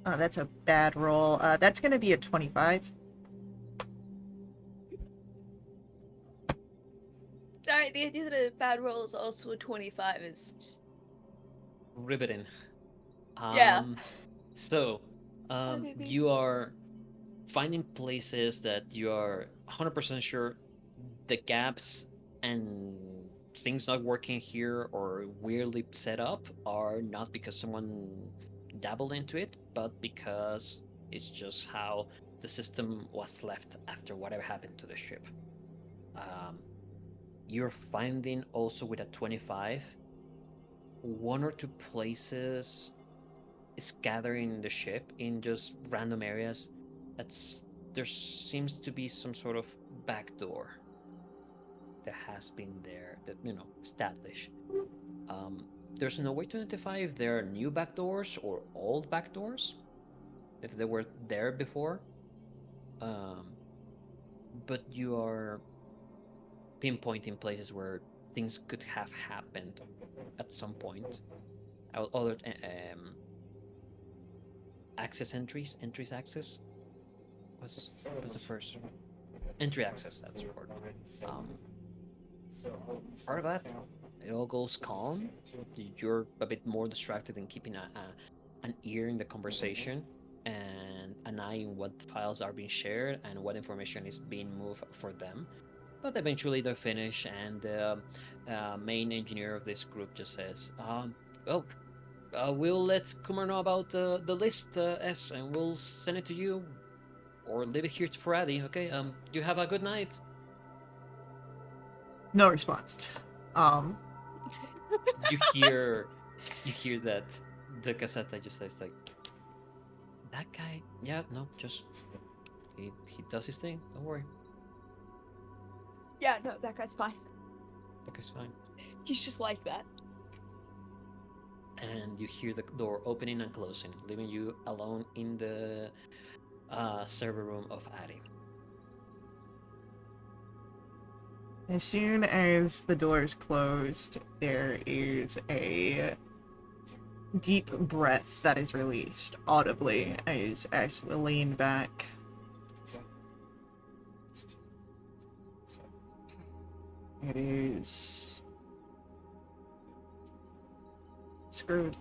Oh, that's a bad roll. That's gonna be a 25. Sorry, the idea that a bad roll is also a 25 is just Riveting. Yeah. So, Hi, baby. you are finding places that you are 100% sure the gaps and things not working here or weirdly set up are not because someone dabbled into it, but because it's just how the system was left after whatever happened to the ship. Um, you're finding also with a 25 one or two places scattering in the ship in just random areas. That's there seems to be some sort of back door that has been there that established. Um, there's no way to identify if there are new back doors or old back doors, if they were there before. Um, but you are pinpointing places where things could have happened at some point. Other access entries access was the first entry access. That's the word. Um, Part of that, it all goes calm. You're a bit more distracted in keeping an ear in the conversation and an eye in what files are being shared and what information is being moved for them. But eventually they finish, and the main engineer of this group just says, "Oh, we'll let Kumar know about the list, S, and we'll send it to you, or leave it here for Addy. Okay. You have a good night." No response. You hear, you hear that the cassette just says like, "That guy, yeah, no, just he does his thing. Don't worry, Yeah, no, that guy's fine. that guy's fine." He's just like that. And you hear the door opening and closing, leaving you alone in the server room of Addy. As soon as the doors closed, there is a deep breath that is released audibly as S will lean back. It is screwed.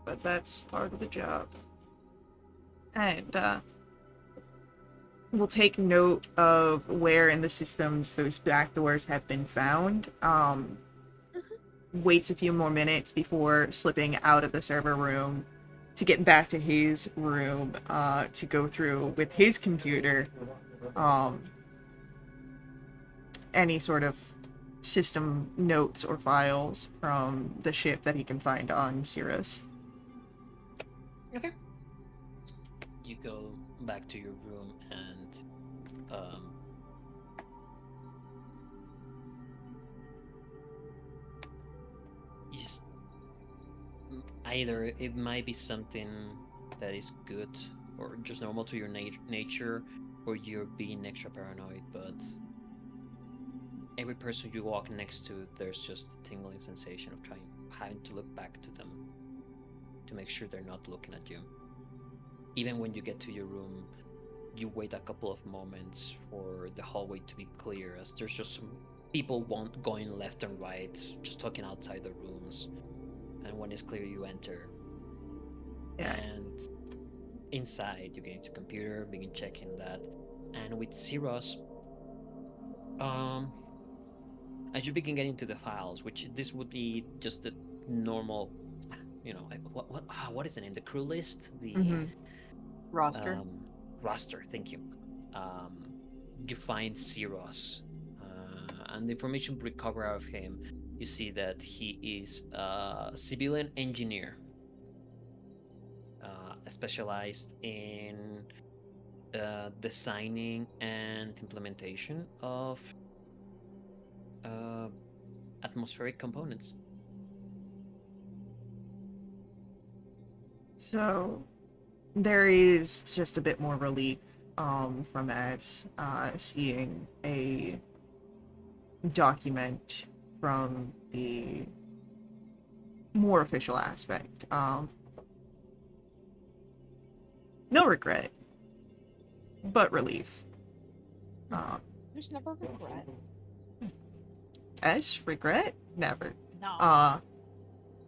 But that's part of the job. And we'll take note of where in the systems those back doors have been found. Waits a few more minutes before slipping out of the server room to get back to his room to go through with his computer any sort of system notes or files from the ship that he can find on Cirrus. Okay. You go back to your room and you just either it might be something that is good or just normal to your nature, or you're being extra paranoid. But every person you walk next to, there's just a tingling sensation of having to look back to them to make sure they're not looking at you. Even when you get to your room, you wait a couple of moments for the hallway to be clear, as there's just some people going left and right, just talking outside the rooms. And when it's clear, you enter. Yeah. And inside, you get into computer, begin checking that. And with Cirrus, as you begin getting to the files, which this would be just the normal, what is the name? The crew list? The Roster. Roster, thank you. You find Cirrus, and the information recovered out of him, you see that he is a civilian engineer, specialized in designing and implementation of atmospheric components. So there is just a bit more relief from us seeing a document from the more official aspect. No regret, but relief. There's never regret. Regret? Never. No.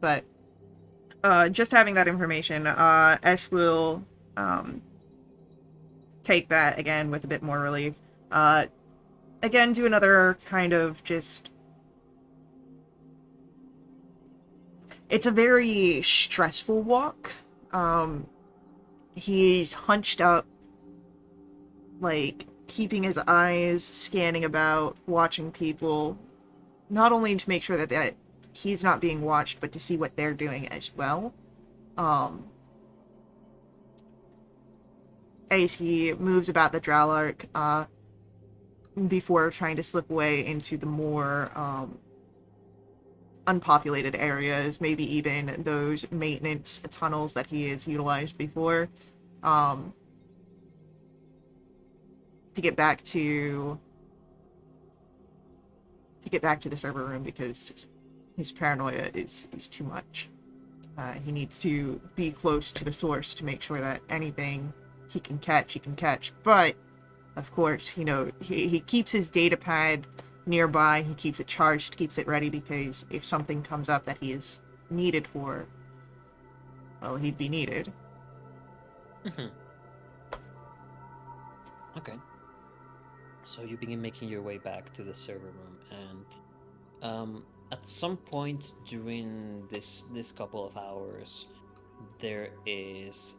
But just having that information, S will take that again with a bit more relief. Again, do another kind of just. It's a very stressful walk. He's hunched up, like, keeping his eyes scanning about, watching people, not only to make sure that he's not being watched, but to see what they're doing as well. As he moves about the Drowlark, before trying to slip away into the more, unpopulated areas, maybe even those maintenance tunnels that he has utilized before, to get back to the server room, because his paranoia is too much. He needs to be close to the source to make sure that anything he can catch. But, of course, he keeps his data pad nearby, he keeps it charged, keeps it ready, because if something comes up that he is needed for, well, he'd be needed. Mm-hmm. Okay. So you begin making your way back to the server room, and at some point during this couple of hours, there is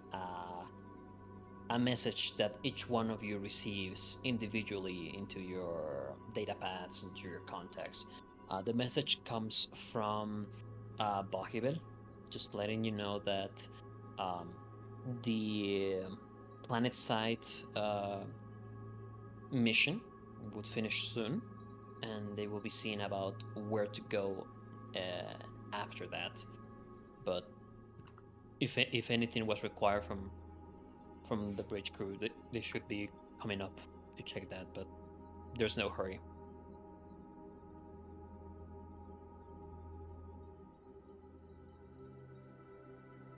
a message that each one of you receives individually into your data pads, into your contacts. The message comes from Bahibel, just letting you know that the planet side mission would finish soon, and they will be seeing about where to go after that. But if anything was required from the bridge crew, they should be coming up to check that, but there's no hurry.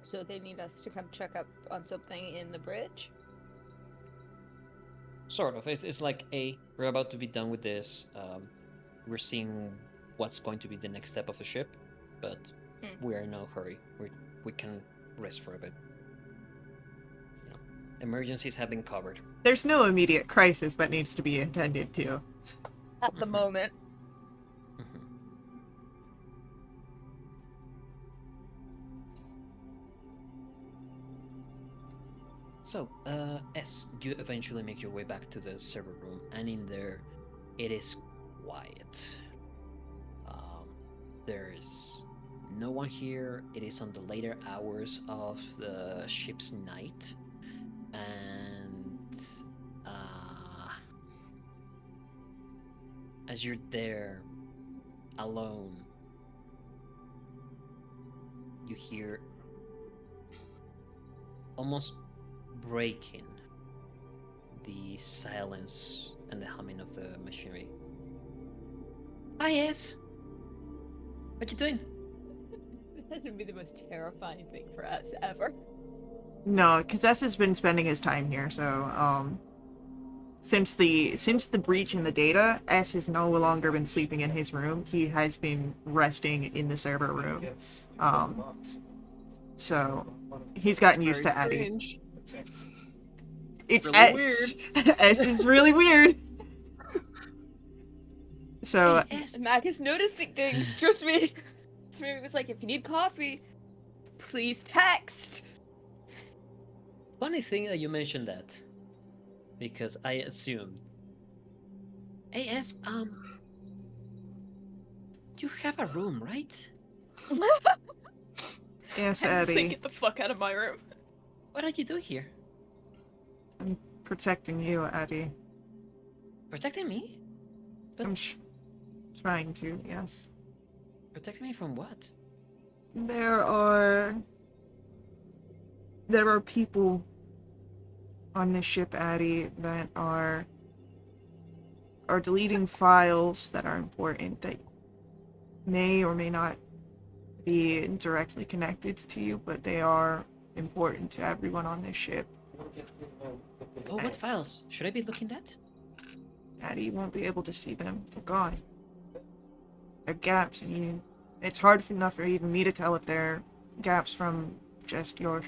So they need us to come check up on something in the bridge? Sort of. It's like, we're about to be done with this. We're seeing what's going to be the next step of the ship, but we're in no hurry. We can rest for a bit. Emergencies have been covered. There's no immediate crisis that needs to be attended to. At the moment. Mm-hmm. So, as you eventually make your way back to the server room, and in there, it is quiet. There's no one here. It is on the later hours of the ship's night. And as you're there alone, you hear almost breaking the silence and the humming of the machinery. Ah, yes. What you doing? That would be the most terrifying thing for us ever. No, because S has been spending his time here, so, since the breach in the data, S has no longer been sleeping in his room. He has been resting in the server room. So he's gotten used to Addie. Strange. It's really S. S is really weird. So Mac is noticing things, trust me. So maybe it was like, if you need coffee, please text. Funny thing that you mentioned that, because I assumed. AS, you have a room, right? yes, I was like, Addie, get the fuck out of my room. What are you doing here? I'm protecting you, Addie. Protecting me? But I'm trying to, yes. protecting me from what? There are people on this ship, Addie, that are deleting files that are important, that may or may not be directly connected to you, but they are important to everyone on this ship. Oh, what files? Should I be looking at? Addie won't be able to see them. They're gone. They're gaps, and it's hard enough for even me to tell if they're gaps from just your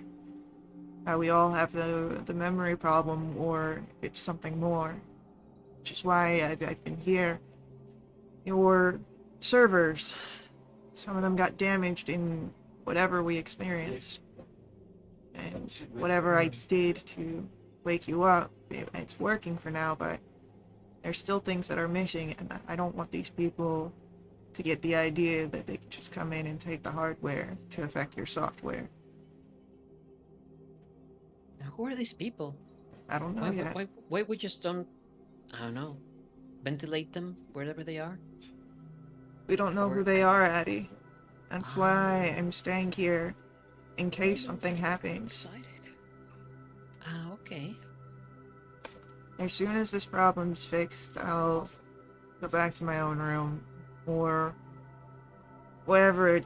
we all have the memory problem, or if it's something more. Which is why I've been here. Your servers, some of them got damaged in whatever we experienced. And whatever I did to wake you up, it's working for now, but there's still things that are missing, and I don't want these people to get the idea that they can just come in and take the hardware to affect your software. Who are these people? I don't know yet. Why we just don't, I don't know, ventilate them wherever they are? We don't know who they are, Addie. That's why I'm staying here, in case something happens. Excited. Okay. As soon as this problem's fixed, I'll go back to my own room, or wherever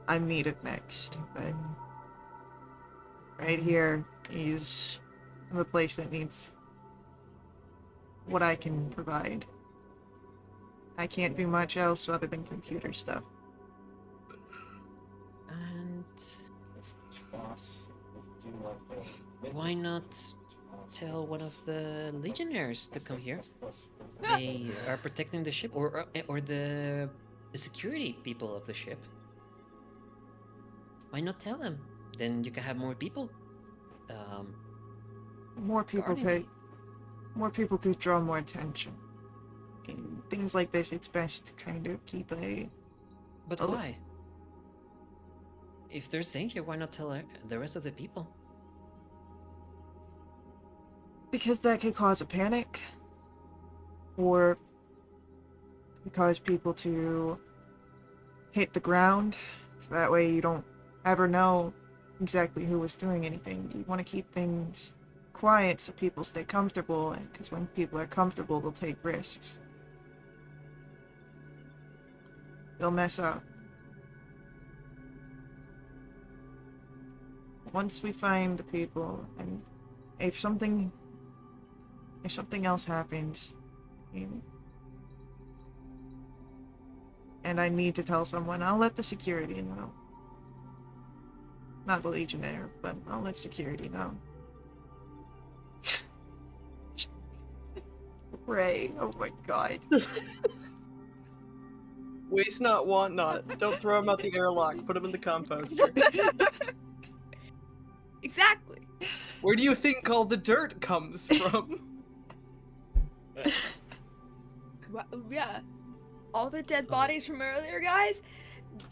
I'm needed next. But right here is the place that needs what I can provide. I can't do much else other than computer stuff. And Boss, do you like the why not tell one of the legionnaires to come here? They are protecting the ship, or the security people of the ship. Why not tell them? Then you can have more people. More people could draw more attention. In things like this, it's best to kind of keep But Oh. why? If there's danger, why not tell the rest of the people? because that could cause a panic, or cause people to hit the ground, so that way you don't ever know exactly who was doing anything. You want to keep things quiet so people stay comfortable, and because when people are comfortable, they'll take risks. They'll mess up. Once we find the people, and if something else happens, and I need to tell someone, I'll let the security know. Not the Legionnaire, but I'll let security know. Ray, oh my god. Waste not, want not. Don't throw him out the airlock. Put him in the composter. Exactly. Where do you think all the dirt comes from? Yeah. All the dead bodies from earlier, guys,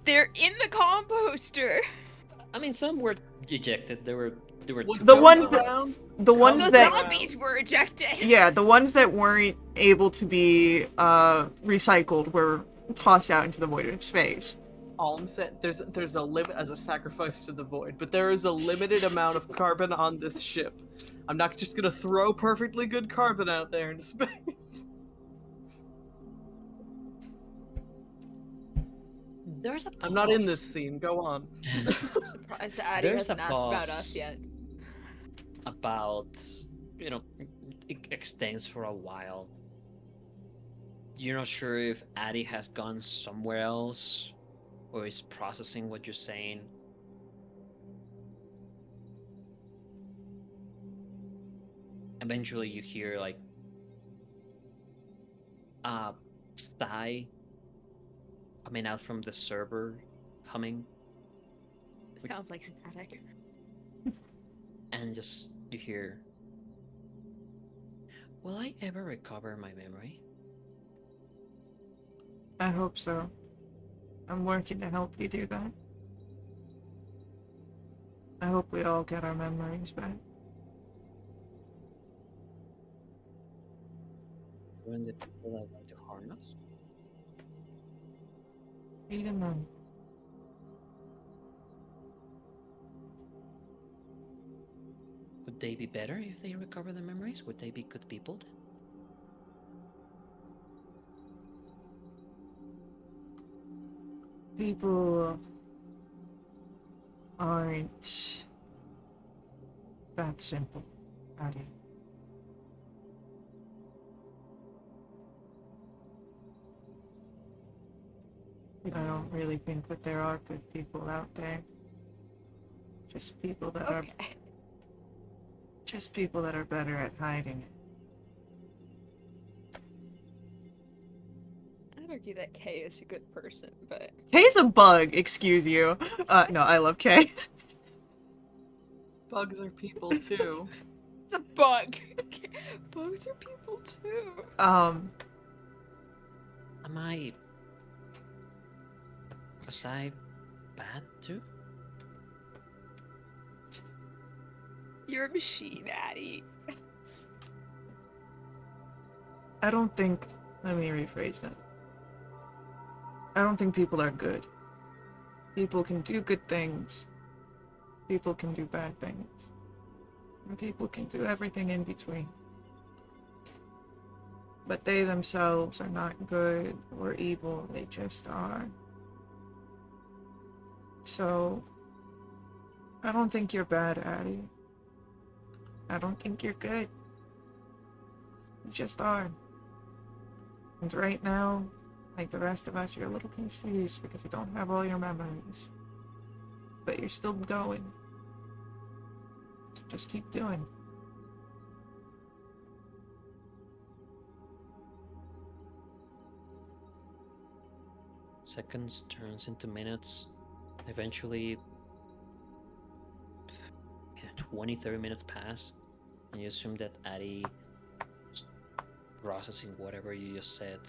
they're in the composter. I mean, some were ejected. There were What two The comes ones that- around The ones The that zombies were ejected. yeah, the ones that weren't able to be recycled were tossed out into the void of space. All I'm saying, there's a limit as a sacrifice to the void, but there is a limited amount of carbon on this ship. I'm not just gonna throw perfectly good carbon out there into space. There's a I'm not in pause. this scene. Go on. I'm surprised Addie There's hasn't a asked about pause. us yet. About, it extends for a while. You're not sure if Addie has gone somewhere else or is processing what you're saying. Eventually you hear like a sigh coming out from the server, humming, Sounds like static. and just you hear, will I ever recover my memory? I hope so. I'm working to help you do that. I hope we all get our memories back. When the people that want to harm us? Even then. Would they be better if they recover their memories? Would they be good people then? People aren't that simple, Addie. I don't really think that there are good people out there. Just people that are Okay. just people that are better at hiding it. I'd argue that Kay is a good person, but Kay's a bug, excuse you. No, I love Kay. Bugs are people too. it's a bug. Bugs are people too. Am I? Was I bad too? You're a machine, Addie. I don't think. Let me rephrase that. I don't think people are good. People can do good things. People can do bad things. And people can do everything in between. But they themselves are not good or evil, they just are. So, I don't think you're bad, Addie. I don't think you're good. You just are. And right now, like the rest of us, you're a little confused because you don't have all your memories. But you're still going. So just keep doing. Seconds turns into minutes. Eventually, 20, 30 minutes pass, and you assume that Addie was processing whatever you just said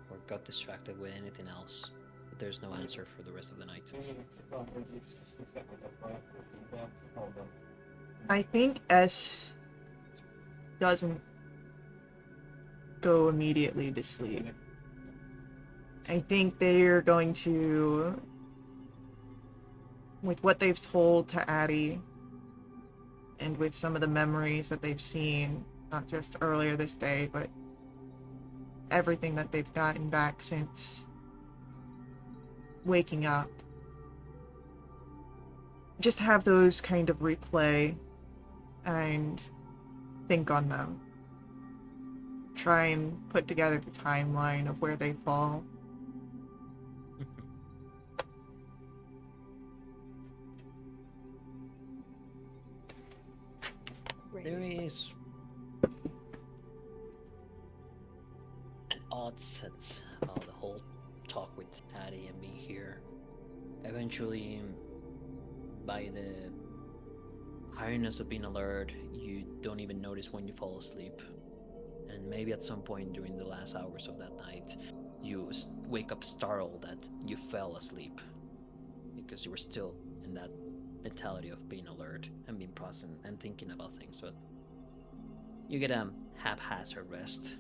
or got distracted with anything else. But there's no answer for the rest of the night. I think S doesn't go immediately to sleep. I think they're going to, with what they've told to Addie, and with some of the memories that they've seen, not just earlier this day, but everything that they've gotten back since waking up, just have those kind of replay and think on them. Try and put together the timeline of where they fall. There is an odd sense about the whole talk with Addie and me here. Eventually, by the ironess of being alert, you don't even notice when you fall asleep. And maybe at some point during the last hours of that night, you wake up startled that you fell asleep because you were still in that mentality of being alert and being present and thinking about things. But you get a haphazard rest.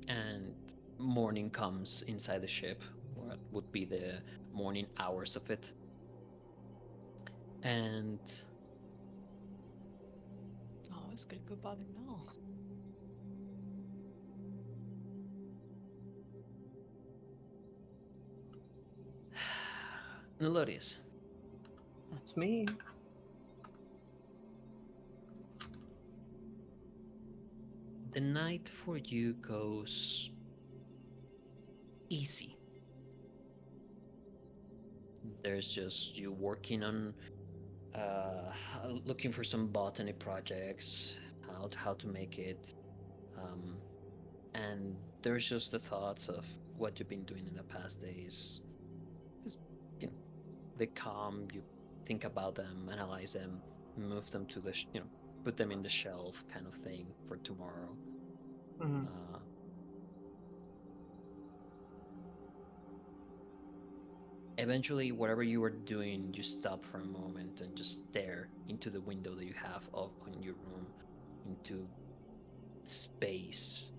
And morning comes inside the ship, what would be the morning hours of it. And Oh, I was gonna go bother Mel. Melodious, That's me. the night for you goes easy. There's just you working on looking for some botany projects, how to make it, and there's just the thoughts of what you've been doing in the past days. Just, you know, they come, you think about them, analyze them, move them to the put them in the shelf kind of thing for tomorrow. Mhm. Eventually, whatever you were doing, you stop for a moment and just stare into the window that you have up on your room, into space.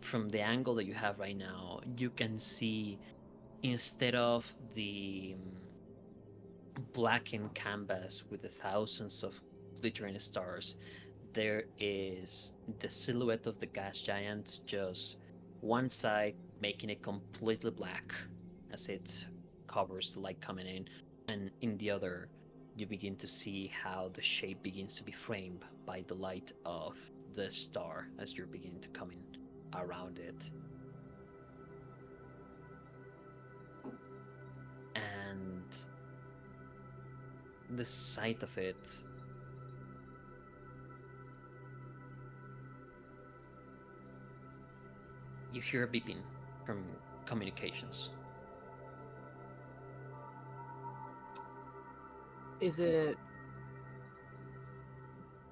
From the angle that you have right now, you can see, instead of the blackened canvas with the thousands of glittering stars, there is the silhouette of the gas giant, just one side making it completely black as it covers the light coming in, and in the other you begin to see how the shape begins to be framed by the light of the star as you're beginning to come in around it. the sight of it. You hear a beeping from communications. Is it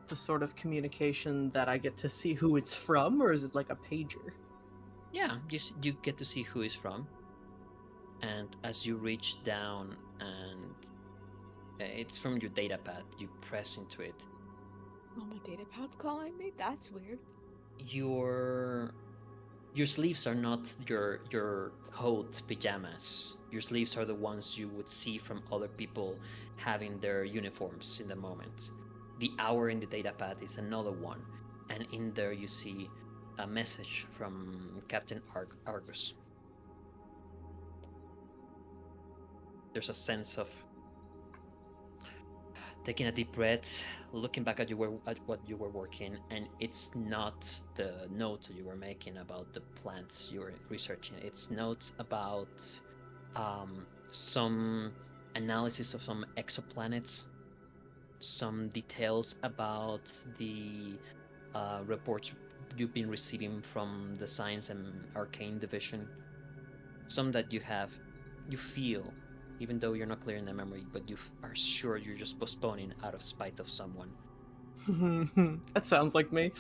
the sort of communication that I get to see who it's from, or is it like a pager? Yeah, you get to see who is from. And as you reach down and it's from your data pad, you press into it. Oh, my data pad's calling me? That's weird. Your sleeves are not your coat pajamas. Your sleeves are the ones you would see from other people having their uniforms in the moment. The hour in the data pad is another one, and in there you see a message from Captain Argus. There's a sense of taking a deep breath, looking back at what you were working, and it's not the notes you were making about the plants you were researching. It's notes about some analysis of some exoplanets, some details about the reports you've been receiving from the Science and Arcane Division. Some that you feel, even though you're not clearing the memory, but you are sure you're just postponing out of spite of someone. That sounds like me.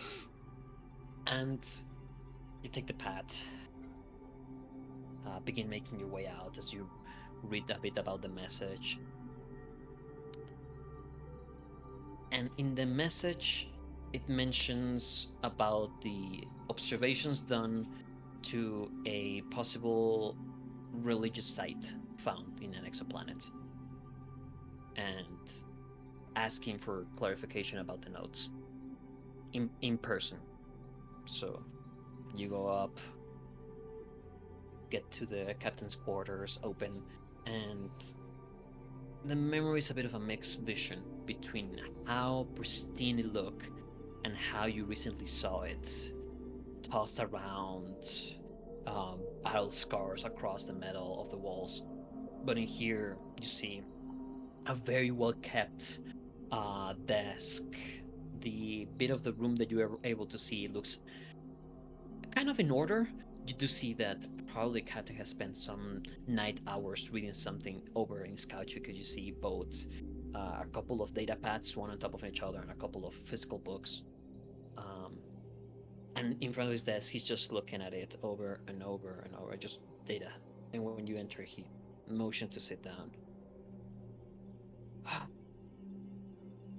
And you take the pad, begin making your way out as you read a bit about the message. And in the message, it mentions about the observations done to a possible religious site found in an exoplanet, and asking for clarification about the notes in person. So you go up, get to the captain's quarters, open, and the memory is a bit of a mixed vision between how pristine it looked and how you recently saw it tossed around, battle scars across the metal of the walls. But in here, you see a very well kept desk. The bit of the room that you were able to see looks kind of in order. You do see that probably Captain has spent some night hours reading something over in his couch, because you see both a couple of data pads, one on top of each other, and a couple of physical books. And in front of his desk, he's just looking at it over and over and over, just data. And when you enter, he motioned to sit down.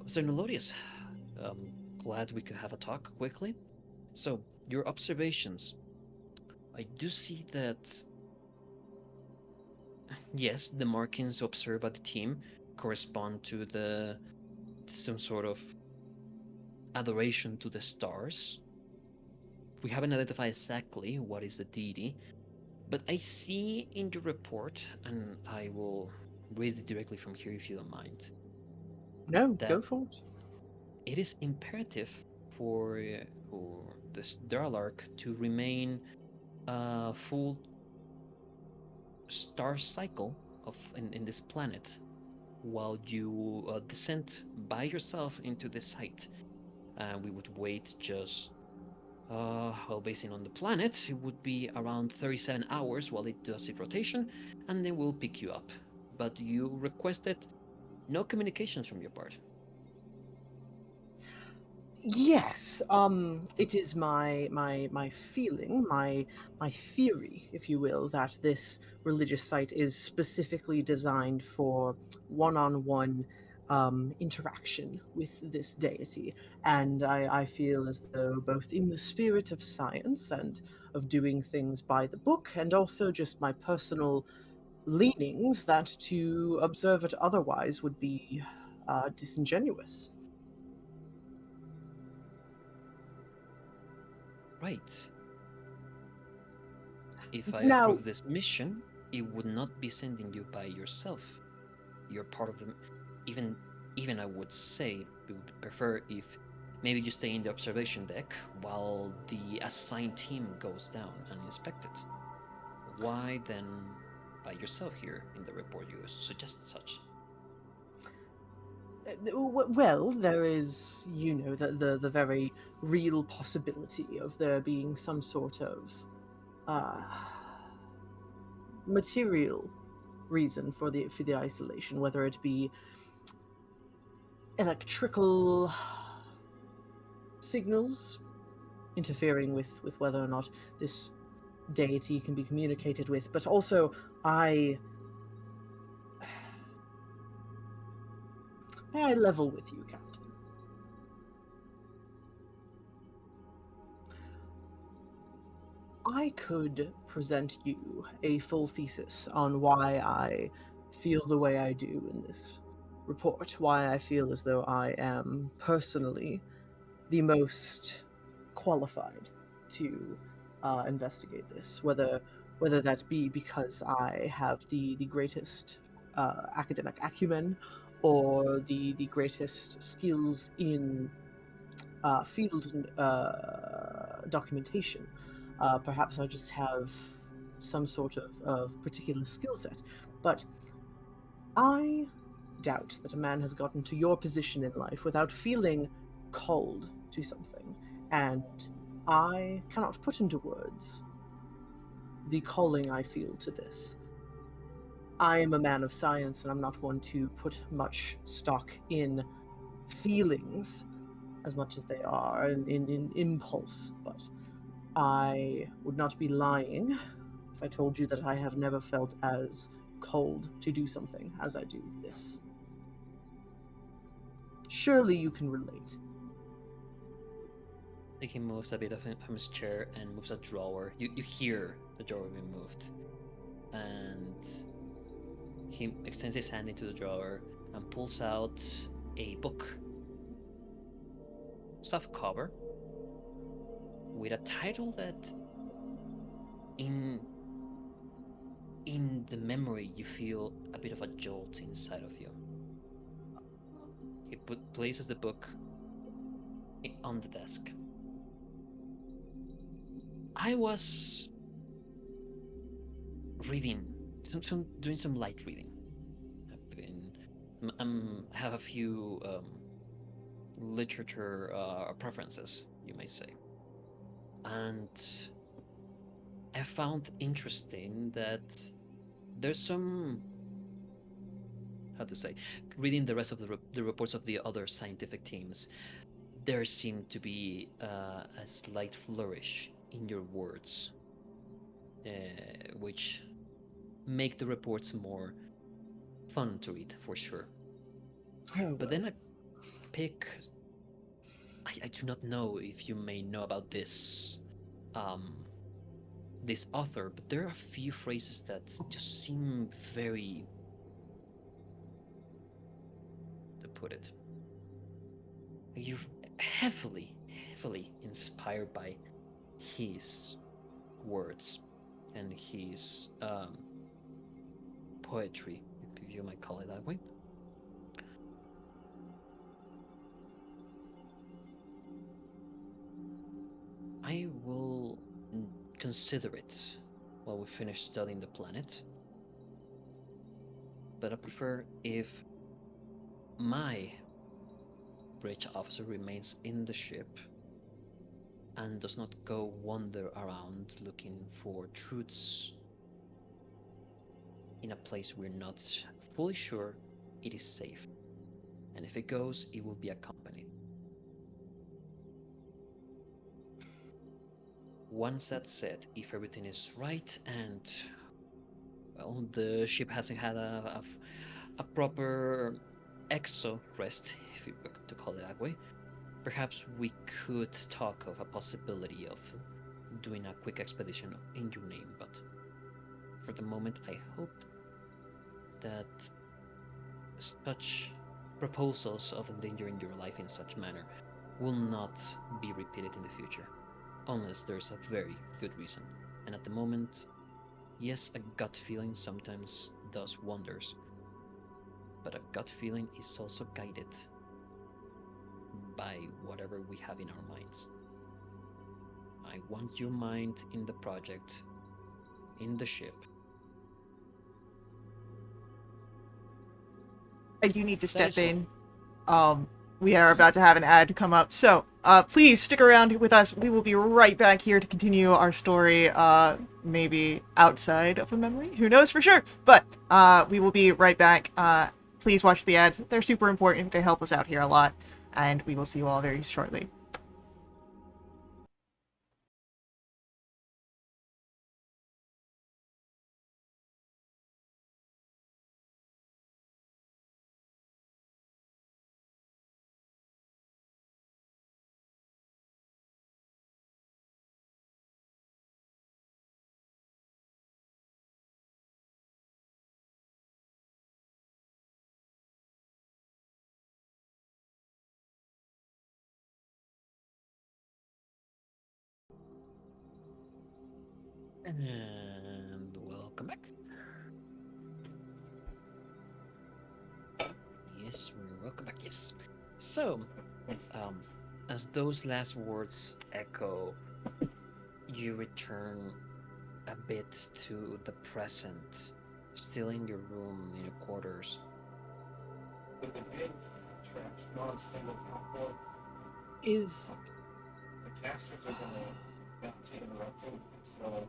Mr. Melodious, glad we could have a talk quickly. So, your observations. I do see that, yes, the markings observed by the team correspond to some sort of adoration to the stars. We haven't identified exactly what is the deity, but I see in your report, and I will read it directly from here if you don't mind, No, that go for it. it is imperative for this Duralark to remain a full star cycle in this planet while you descend by yourself into the site. We would wait just basing on the planet, it would be around 37 hours while it does its rotation, and then we'll pick you up. But you requested no communications from your part. Yes, it is my feeling, my theory, if you will, that this religious site is specifically designed for one-on-one interaction with this deity, and I feel as though both in the spirit of science and of doing things by the book, and also just my personal leanings, that to observe it otherwise would be disingenuous. Right. If I Now, approve this mission, it would not be sending you by yourself. You're part of the. Even, even I would say we would prefer if maybe you stay in the observation deck while the assigned team goes down and inspect it. Why then, by yourself here in the report you suggested such? Well, there is, the very real possibility of there being some sort of uh, material reason for the isolation, whether it be electrical signals interfering with whether or not this deity can be communicated with, but also may I level with you, Captain? I could present you a full thesis on why I feel the way I do in this report, why I feel as though I am personally the most qualified to investigate this, whether that be because I have the greatest academic acumen or the greatest skills in field documentation. Perhaps I just have some sort of particular skill set. But I doubt that a man has gotten to your position in life without feeling called to something. And I cannot put into words the calling I feel to this. I am a man of science, and I'm not one to put much stock in feelings as much as they are in impulse, but I would not be lying if I told you that I have never felt as cold to do something as I do this. Surely you can relate. I think he moves a bit from his chair and moves a drawer. You hear the drawer being moved. And he extends his hand into the drawer and pulls out a book. Soft cover with a title that in the memory you feel a bit of a jolt inside of you. He places the book on the desk. I was reading, doing some light reading. I have a few literature preferences, you may say, and I found interesting that there's some, how to say, reading the rest of the reports of the other scientific teams, there seemed to be a slight flourish in your words, which make the reports more fun to read, for sure. Oh, But then I pick. I do not know if you may know about this, this author, but there are a few phrases that just seem very, to put it, you're heavily inspired by his words and his poetry, if you might call it that way. I will consider it while we finish studying the planet, but I prefer if my bridge officer remains in the ship and does not go wander around looking for truths in a place we're not fully sure it is safe. And if it goes, it will be accompanied. Once that's said, if everything is right and, well, the ship hasn't had a proper exo rest, if you were to call it that way, perhaps we could talk of a possibility of doing a quick expedition in your name, but for the moment I hope that such proposals of endangering your life in such manner will not be repeated in the future, unless there's a very good reason. And at the moment, yes, a gut feeling sometimes does wonders, but a gut feeling is also guided by whatever we have in our minds. I want your mind in the project, in the ship. I do need to That step is all. in. We are about to have an ad come up, so please stick around with us. We will be right back here to continue our story, maybe outside of a memory. Who knows for sure? But we will be right back. Please watch the ads. They're super important. They help us out here a lot. And we will see you all very shortly. And welcome back. Yes, we're welcome back. Yes. So, as those last words echo, you return a bit to the present, still in your room, in your quarters. With the big trash non-stable platform, Is the casters are gonna bounce interrupting. So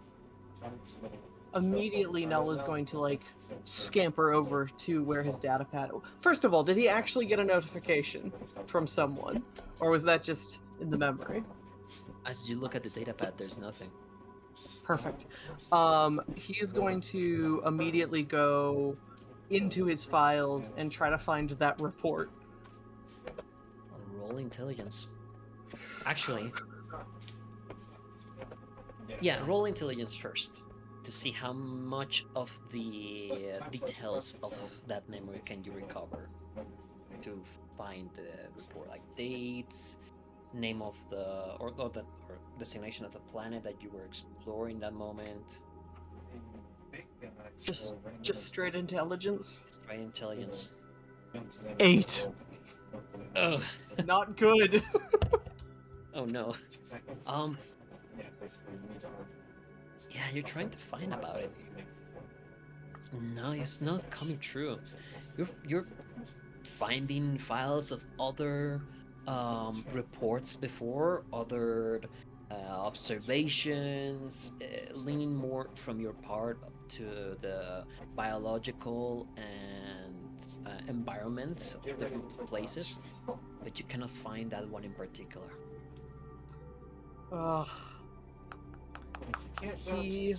trying to immediately Nella's going to like scamper over to where his data pad. First of all, did he actually get a notification from someone, or was that just in the memory? As you look at the datapad, there's nothing. Perfect. He is going to immediately go into his files and try to find that report. Roll intelligence. Actually, yeah, roll intelligence first to see how much of the details of that memory can you recover to find the report, like dates, name of the or designation of the planet that you were exploring that moment. Just straight intelligence. Straight intelligence. 8. Oh, Not good. oh no. Yeah, you're trying to find about it. No, it's not coming true. You're finding files of other reports before, other observations, leaning more from your part to the biological and environment of different places, but you cannot find that one in particular. Ugh. He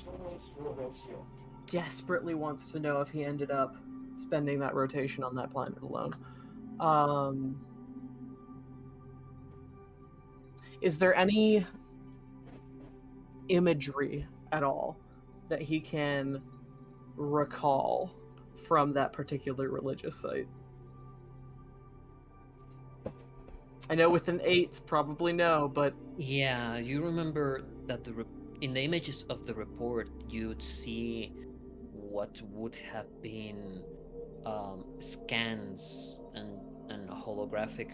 desperately wants to know if he ended up spending that rotation on that planet alone. Is there any imagery at all that he can recall from that particular religious site? I know with an 8, probably no, but Yeah, you remember that in the images of the report, you'd see what would have been scans and holographic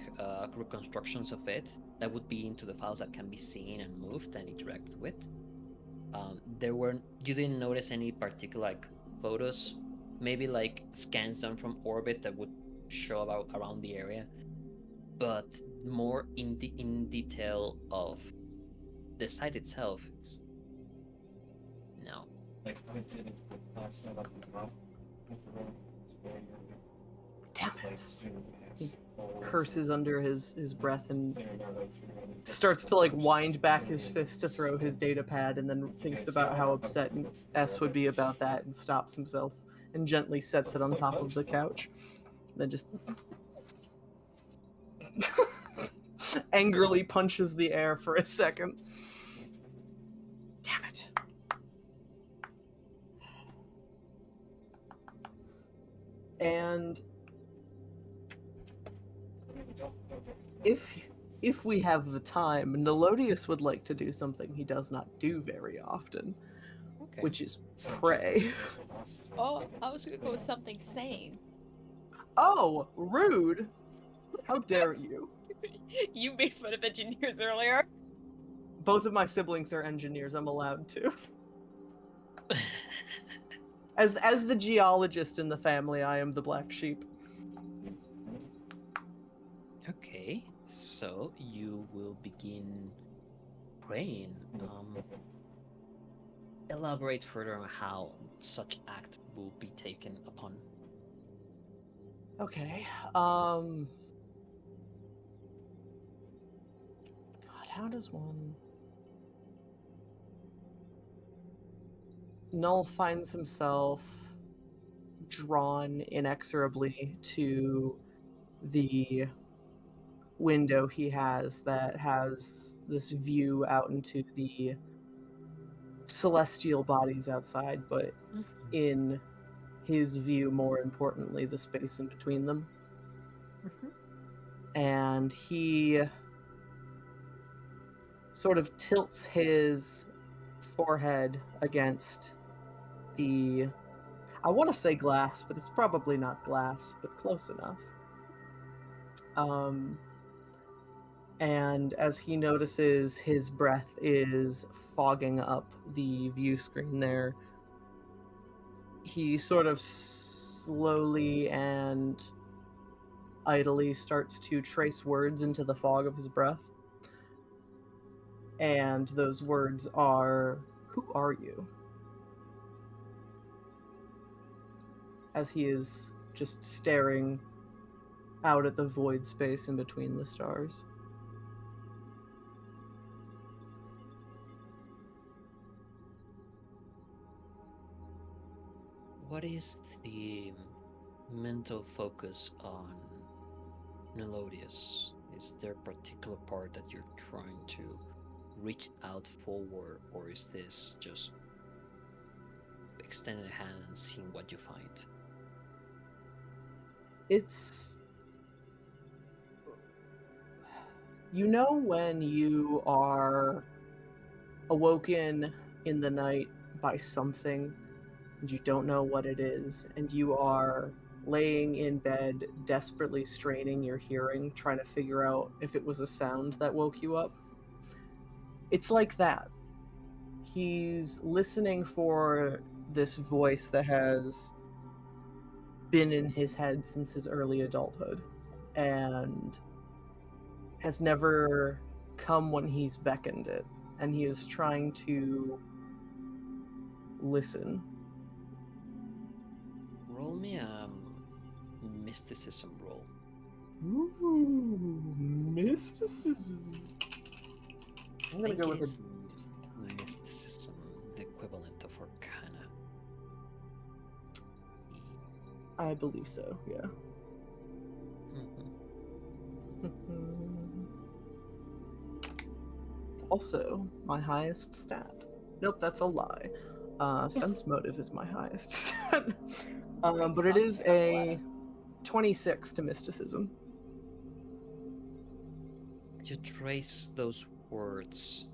reconstructions of it that would be into the files that can be seen and moved and interacted with. You didn't notice any particular like photos, maybe like scans done from orbit that would show about around the area, but more in detail of the site itself. It's no. Like I did last night up in the rough with the room. damn it. He curses under his breath and starts to like wind back his fist to throw his data pad, and then thinks about how upset S would be about that and stops himself and gently sets it on top of the couch. And then just angrily punches the air for a second. Damn it. And if we have the time, Nelodius would like to do something he does not do very often, Okay. which is pray. Oh, I was gonna go with something sane. Oh, rude! How dare you? You made fun of engineers earlier. Both of my siblings are engineers. I'm allowed to. As the geologist in the family, I am the black sheep. so, you will begin praying. Elaborate further on how such act will be taken upon. Okay. God, how does one? Null finds himself drawn inexorably to the window he has that has this view out into the celestial bodies outside, but in his view, more importantly, the space in between them. And he sort of tilts his forehead against the, I want to say glass, but it's probably not glass, but close enough. And as he notices his breath is fogging up the view screen there, he sort of slowly and idly starts to trace words into the fog of his breath. And those words are, "Who are you?" As he is just staring out at the void space in between the stars. What is the mental focus on Melodious? Is there a particular part that you're trying to reach out forward, or is this just extending a hand and seeing what you find? It's, you know, when you are awoken in the night by something and you don't know what it is, and you are laying in bed desperately straining your hearing, trying to figure out if it was a sound that woke you up? It's like that. He's listening for this voice that has been in his head since his early adulthood and has never come when he's beckoned it, and he is trying to listen. Roll me a mysticism roll. Ooh, mysticism. I'm gonna go with Is mysticism the equivalent of Arcana? I believe so, yeah. It's also my highest stat. Nope, that's a lie. Sense motive is my highest stat. But it is a 26 to mysticism. You trace those words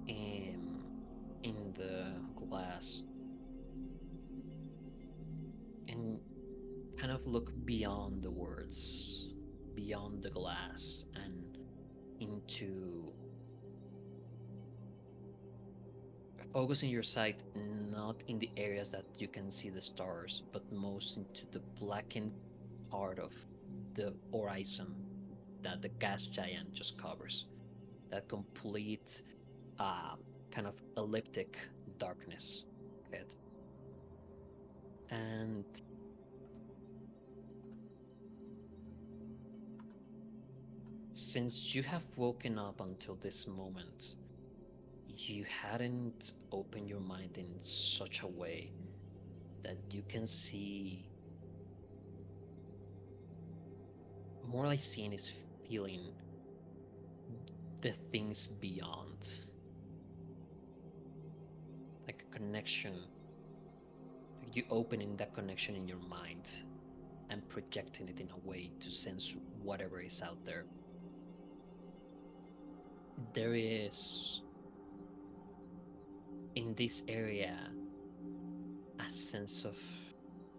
in the glass and kind of look beyond the words, beyond the glass, and into focusing your sight not in the areas that you can see the stars, but most into the blackened part of the horizon that the gas giant just covers. That complete kind of elliptic darkness. Okay. And since you have woken up until this moment, you hadn't opened your mind in such a way that you can see. More like seeing is feeling the things beyond. Like a connection. You opening that connection in your mind and projecting it in a way to sense whatever is out there. There is, in this area, a sense of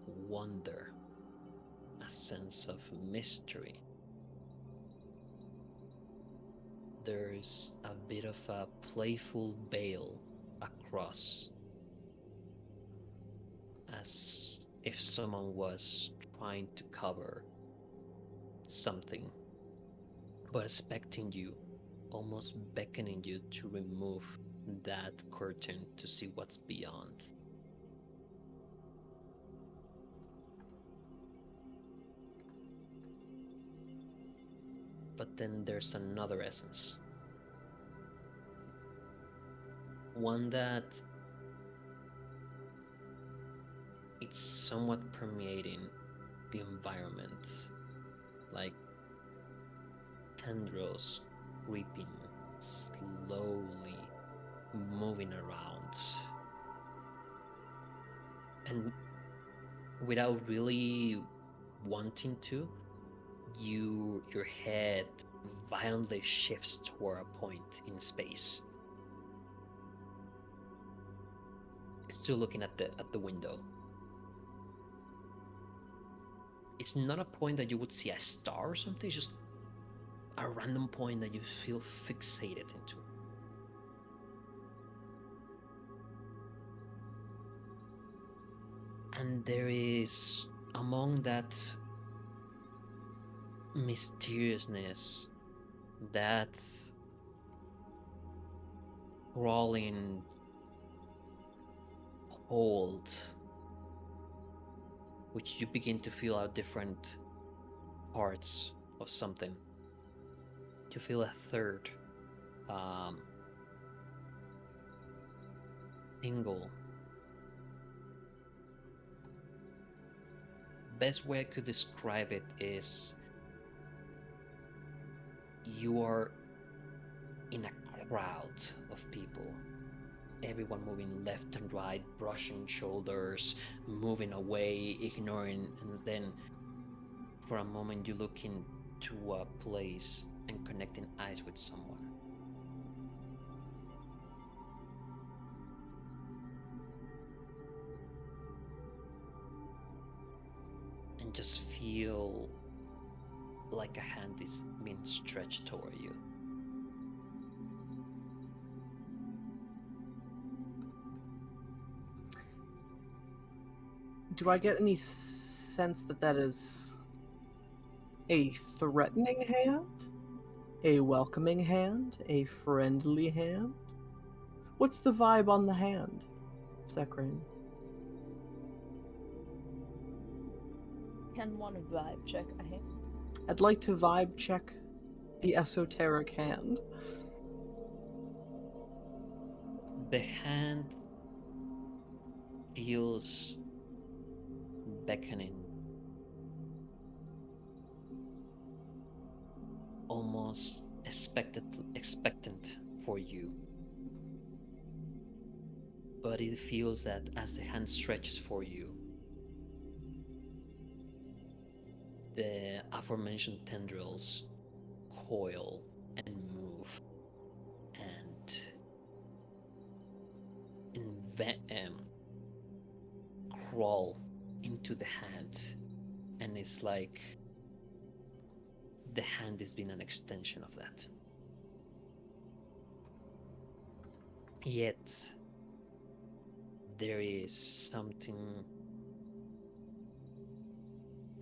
wonder, a sense of mystery. There's a bit of a playful veil across, as if someone was trying to cover something but expecting you, almost beckoning you to remove that curtain to see what's beyond. But then there's another essence. One that it's somewhat permeating the environment, like tendrils creeping, slowly moving around. And without really wanting to, your head violently shifts toward a point in space. Still looking at the window. It's not a point that you would see a star or something, it's just a random point that you feel fixated into. And there is, among that mysteriousness, that crawling cold, which you begin to feel out different parts of something. You feel a third tingle. Best way I could describe it is you are in a crowd of people, everyone moving left and right, brushing shoulders, moving away, ignoring, and then for a moment you look into a place and connecting eyes with someone. And just feel like a hand is being stretched toward you. Do I get any sense that that is a threatening hand? A welcoming hand? A friendly hand? What's the vibe on the hand, Sekrin? Can one vibe check a hand? I'd like to vibe check the esoteric hand. The hand feels beckoning, almost expectant for you. But it feels that as the hand stretches for you, the aforementioned tendrils coil and move and crawl into the hand, and it's like the hand is being an extension of that. Yet there is something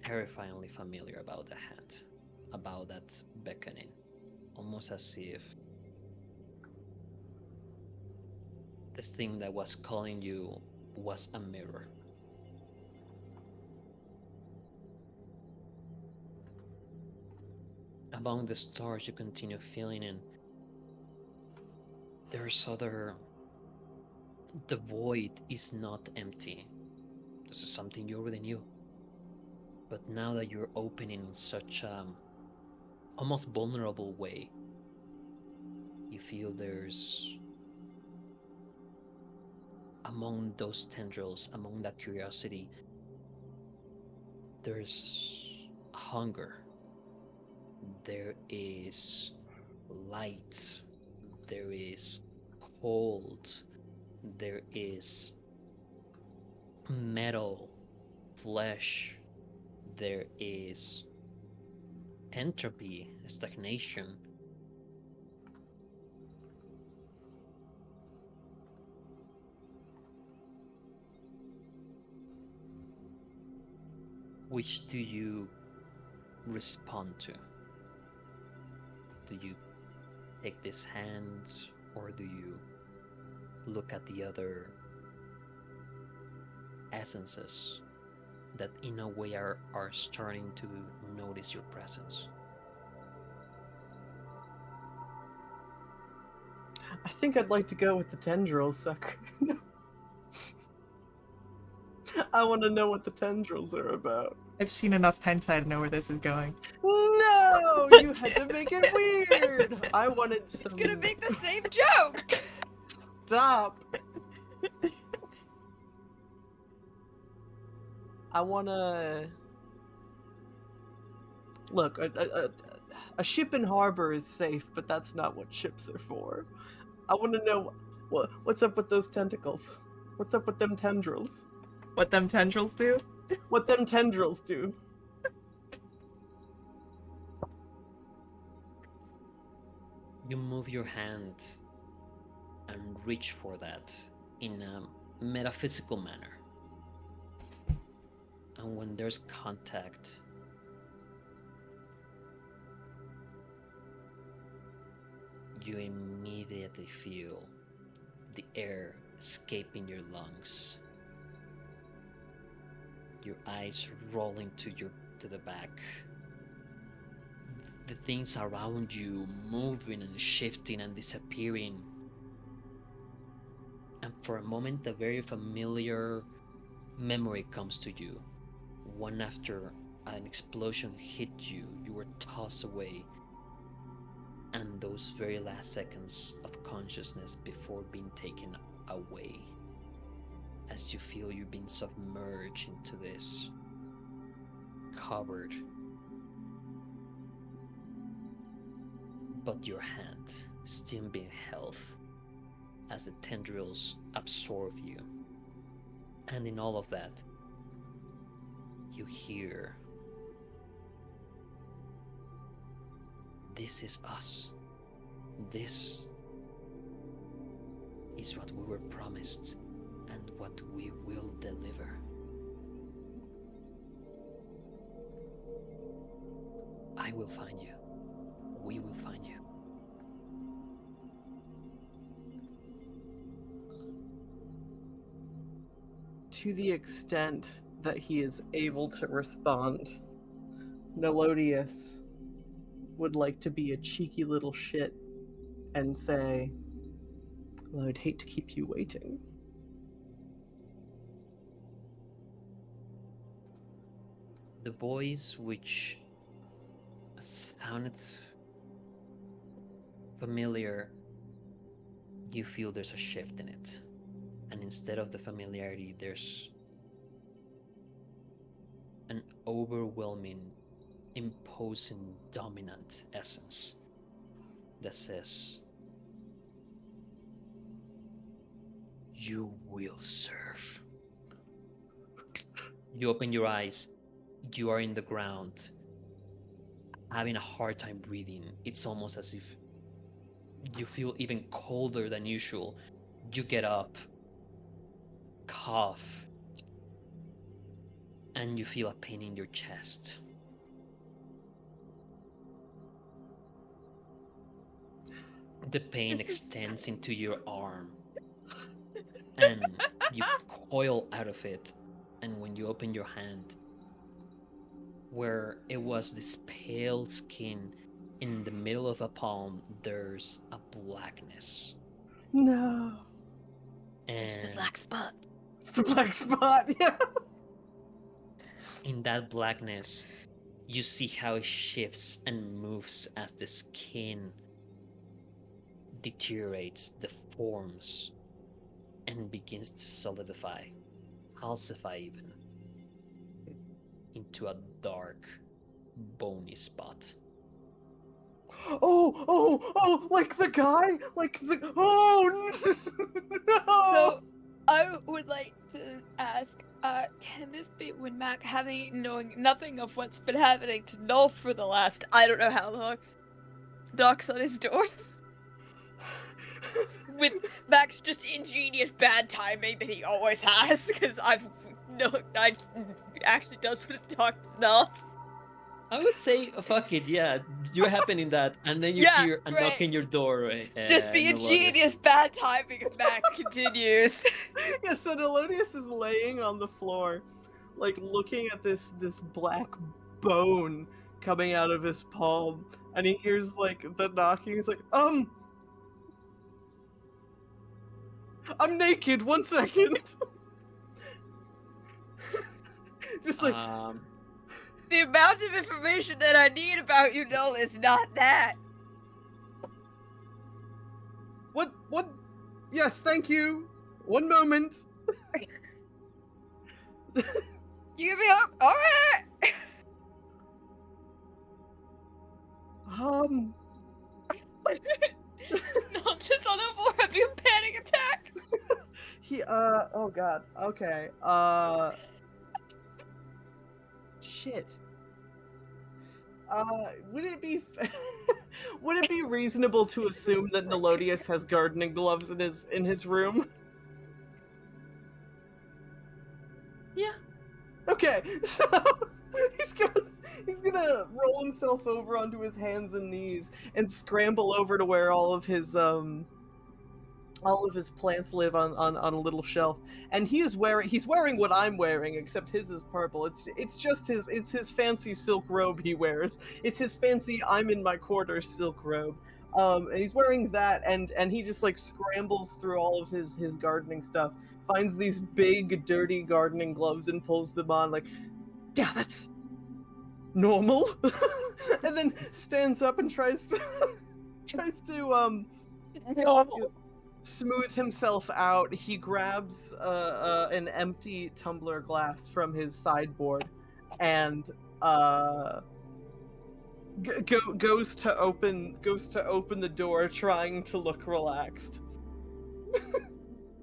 terrifyingly familiar about the hand, about that beckoning, almost as if the thing that was calling you was a mirror. Among the stars you continue feeling, and there's other. The void is not empty. This is something you already knew. But now that you're opening in such a almost vulnerable way, you feel there's, among those tendrils, among that curiosity, there's hunger. There is light. There is cold. There is metal, flesh. There is entropy, stagnation. Which do you respond to? Do you take this hand, or do you look at the other essences that in a way are starting to notice your presence? I think I'd like to go with the tendrils, sucker. I want to know what the tendrils are about. I've seen enough hentai to know where this is going. No, you had to make it weird. I wanted some. It's gonna make the same joke! Stop. I wanna look. A ship in harbor is safe, but that's not what ships are for. I want to know what's up with those tentacles. What's up with them tendrils? What them tendrils do? What them tendrils do? You move your hand and reach for that in a metaphysical manner. And when there's contact, you immediately feel the air escaping your lungs. Your eyes rolling to the back. The things around you moving and shifting and disappearing. And for a moment, a very familiar memory comes to you. One after an explosion hit you, you were tossed away. And those very last seconds of consciousness before being taken away. As you feel you're being submerged into this, covered. But your hand still being held as the tendrils absorb you. And in all of that, you hear, "This is us. This is what we were promised and what we will deliver." I will find you. We will find you. To the extent that he is able to respond, Melodius would like to be a cheeky little shit and say, "Well, I'd hate to keep you waiting." The voice, which sounded familiar, you feel there's a shift in it. And instead of the familiarity, there's an overwhelming, imposing, dominant essence that says, "You will serve." You open your eyes, you are in the ground, having a hard time breathing. It's almost as if you feel even colder than usual. You get up, cough, and you feel a pain in your chest. The pain extends into your arm, and you coil out of it. And when you open your hand, where it was this pale skin in the middle of a palm, there's a blackness. No. And It's the black spot. It's the black spot, yeah. in that blackness, you see how it shifts and moves as the skin deteriorates, deforms, and begins to solidify, calcify even, into a dark, bony spot. Oh, like the guy? Like the. Oh, no! So, I would like to ask, can this be when Mac, knowing nothing of what's been happening to Nolf for the last, I don't know how long, knocks on his door? With Mac's just ingenious bad timing that he always has, because I actually does want to talk to Nolf. I would say, fuck it, yeah. You're happening that, and then you Yeah, hear a knock right. in your door. Just the Melodious. ingenious bad timing of Mac continues. Yeah, so Nelodius is laying on the floor, like looking at this black bone coming out of his palm, and he hears like the knocking. He's like, I'm naked. 1 second. Just like, The amount of information that I need about you, Null, is not that. what? Yes, thank you. 1 moment. You give me hope? Alright! Null just on the floor having a panic attack. Oh god. Okay. Shit. Would it be would it be reasonable to assume that Nelodius has gardening gloves in his room? Yeah. Okay, so he's gonna roll himself over onto his hands and knees and scramble over to where all of his plants live on a little shelf, and he's wearing what I'm wearing, except his is purple. It's just his fancy silk robe he wears. It's his fancy I'm in my quarters silk robe. And he's wearing that, and he just like scrambles through all of his gardening stuff, finds these big dirty gardening gloves and pulls them on like, yeah, that's normal. And then stands up and tries to smooth himself out. He grabs an empty tumbler glass from his sideboard and goes to open the door, trying to look relaxed.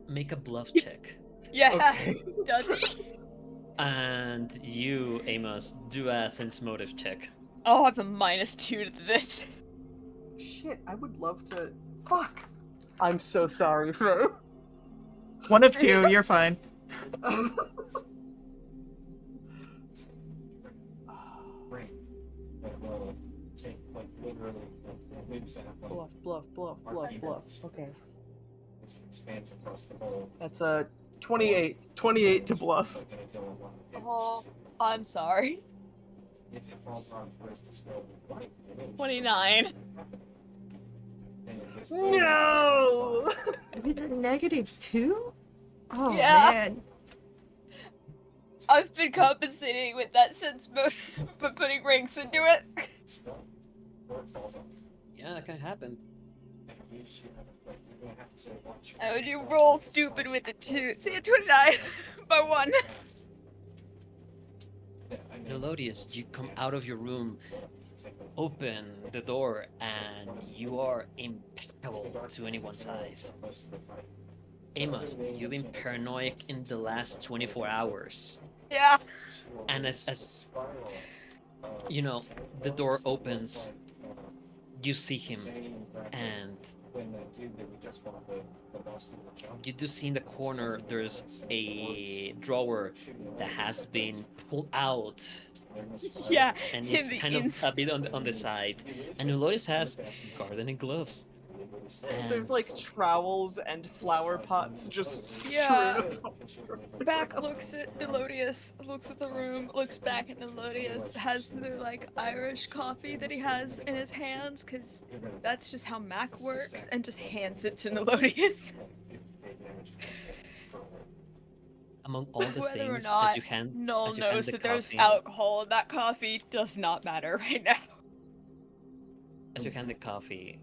Make a bluff check. Yeah. Okay. Does he? And you, Amos, do a sense motive check. I'll have a -2 to this. Shit, I would love to. Fuck. I'm so sorry, Fro. 1 of 2, you're fine. Great. That will take, like, literally, maybe set up Bluff. Okay. It expands across the whole. That's a 28 to bluff. Oh, I'm sorry. If it falls off, where's the spell? 29. No! -2? Oh, Yeah. man. I've been compensating with that since but putting rings into it. Or it falls off. Yeah, that can happen. Oh, you roll stupid with it too. See, a 29 by 1. Melodious, you come out of your room, open the door, and you are impeccable to anyone's eyes. Amos, you've been paranoid in the last 24 hours. Yeah. And as you know, the door opens, you see him, and you do see in the corner there's a drawer that has been pulled out, Yeah. and in it's the kind of a bit on the side. And Melodious has gardening gloves. There's like trowels and flower pots just strewn Yeah. across the Back ground. looks at Melodious, looks at the room, looks back at Melodious, has the like Irish coffee that he has in his hands, cause that's just how Mac works, and just hands it to Melodious. Among all the Whether or things not as you hand, Null as you hand knows the that there's coffee, alcohol in that coffee does not matter right now. as you hand the coffee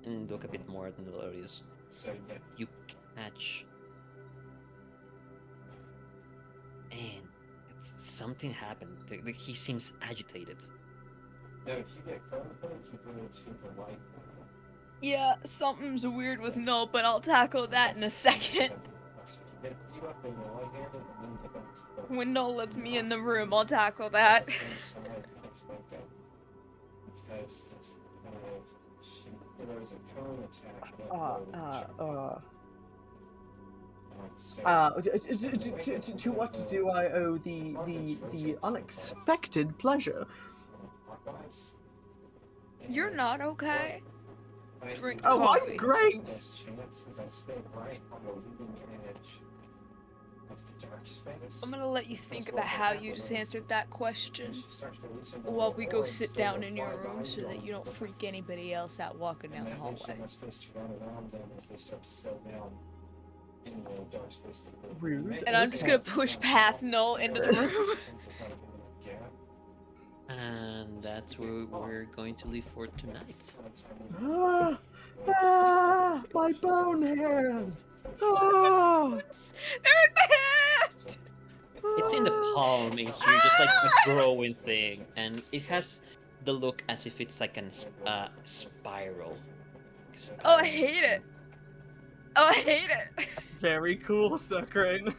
and look a bit more at Melodious, you catch, and something happened. He seems agitated. No, if you get caught, you go to the light. Yeah, something's weird with Null, but I'll tackle that in a second. When Null lets me in the room, I'll tackle that. To what do I owe the unexpected pleasure? clockwise. You're And not okay. I have to Drink do Oh, I'm coffee. great. Best chance is I stay right on the leading edge of the dark space. I'm gonna let you think about how you just answered that question And she starts releasing the while little we go orbs sit that down will in your fly room by so you that on you don't the freak left. anybody else out walking down And the that leaves you hallway. enough space to run around them as they start to slow down in the dark space that they're Rude. making. And I'm just Okay. gonna push past Null into the room. And that's where we're going to leave for tonight. My bone hand. Ah. They're in my hand! It's in the palm in here, just like a growing thing, and it has the look as if it's like an spiral. Oh, I hate it. Oh, I hate it. Very cool, Suckering.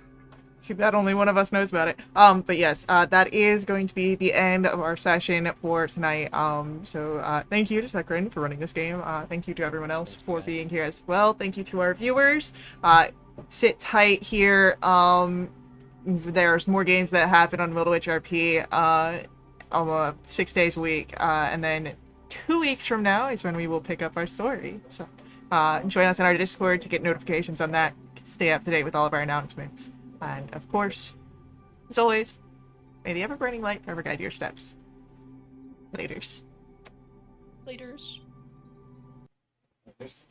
Too bad only one of us knows about it. But yes, that is going to be the end of our session for tonight. So thank you to Sekrin for running this game. Thank you to everyone else for being here as well. Thank you to our viewers. Sit tight here. There's more games that happen on Middlewich RP 6 days a week. And then 2 weeks from now is when we will pick up our story. So join us in our Discord to get notifications on that. Stay up to date with all of our announcements. And, of course, as always, may the ever-burning light forever guide your steps. Laters. Laters. There's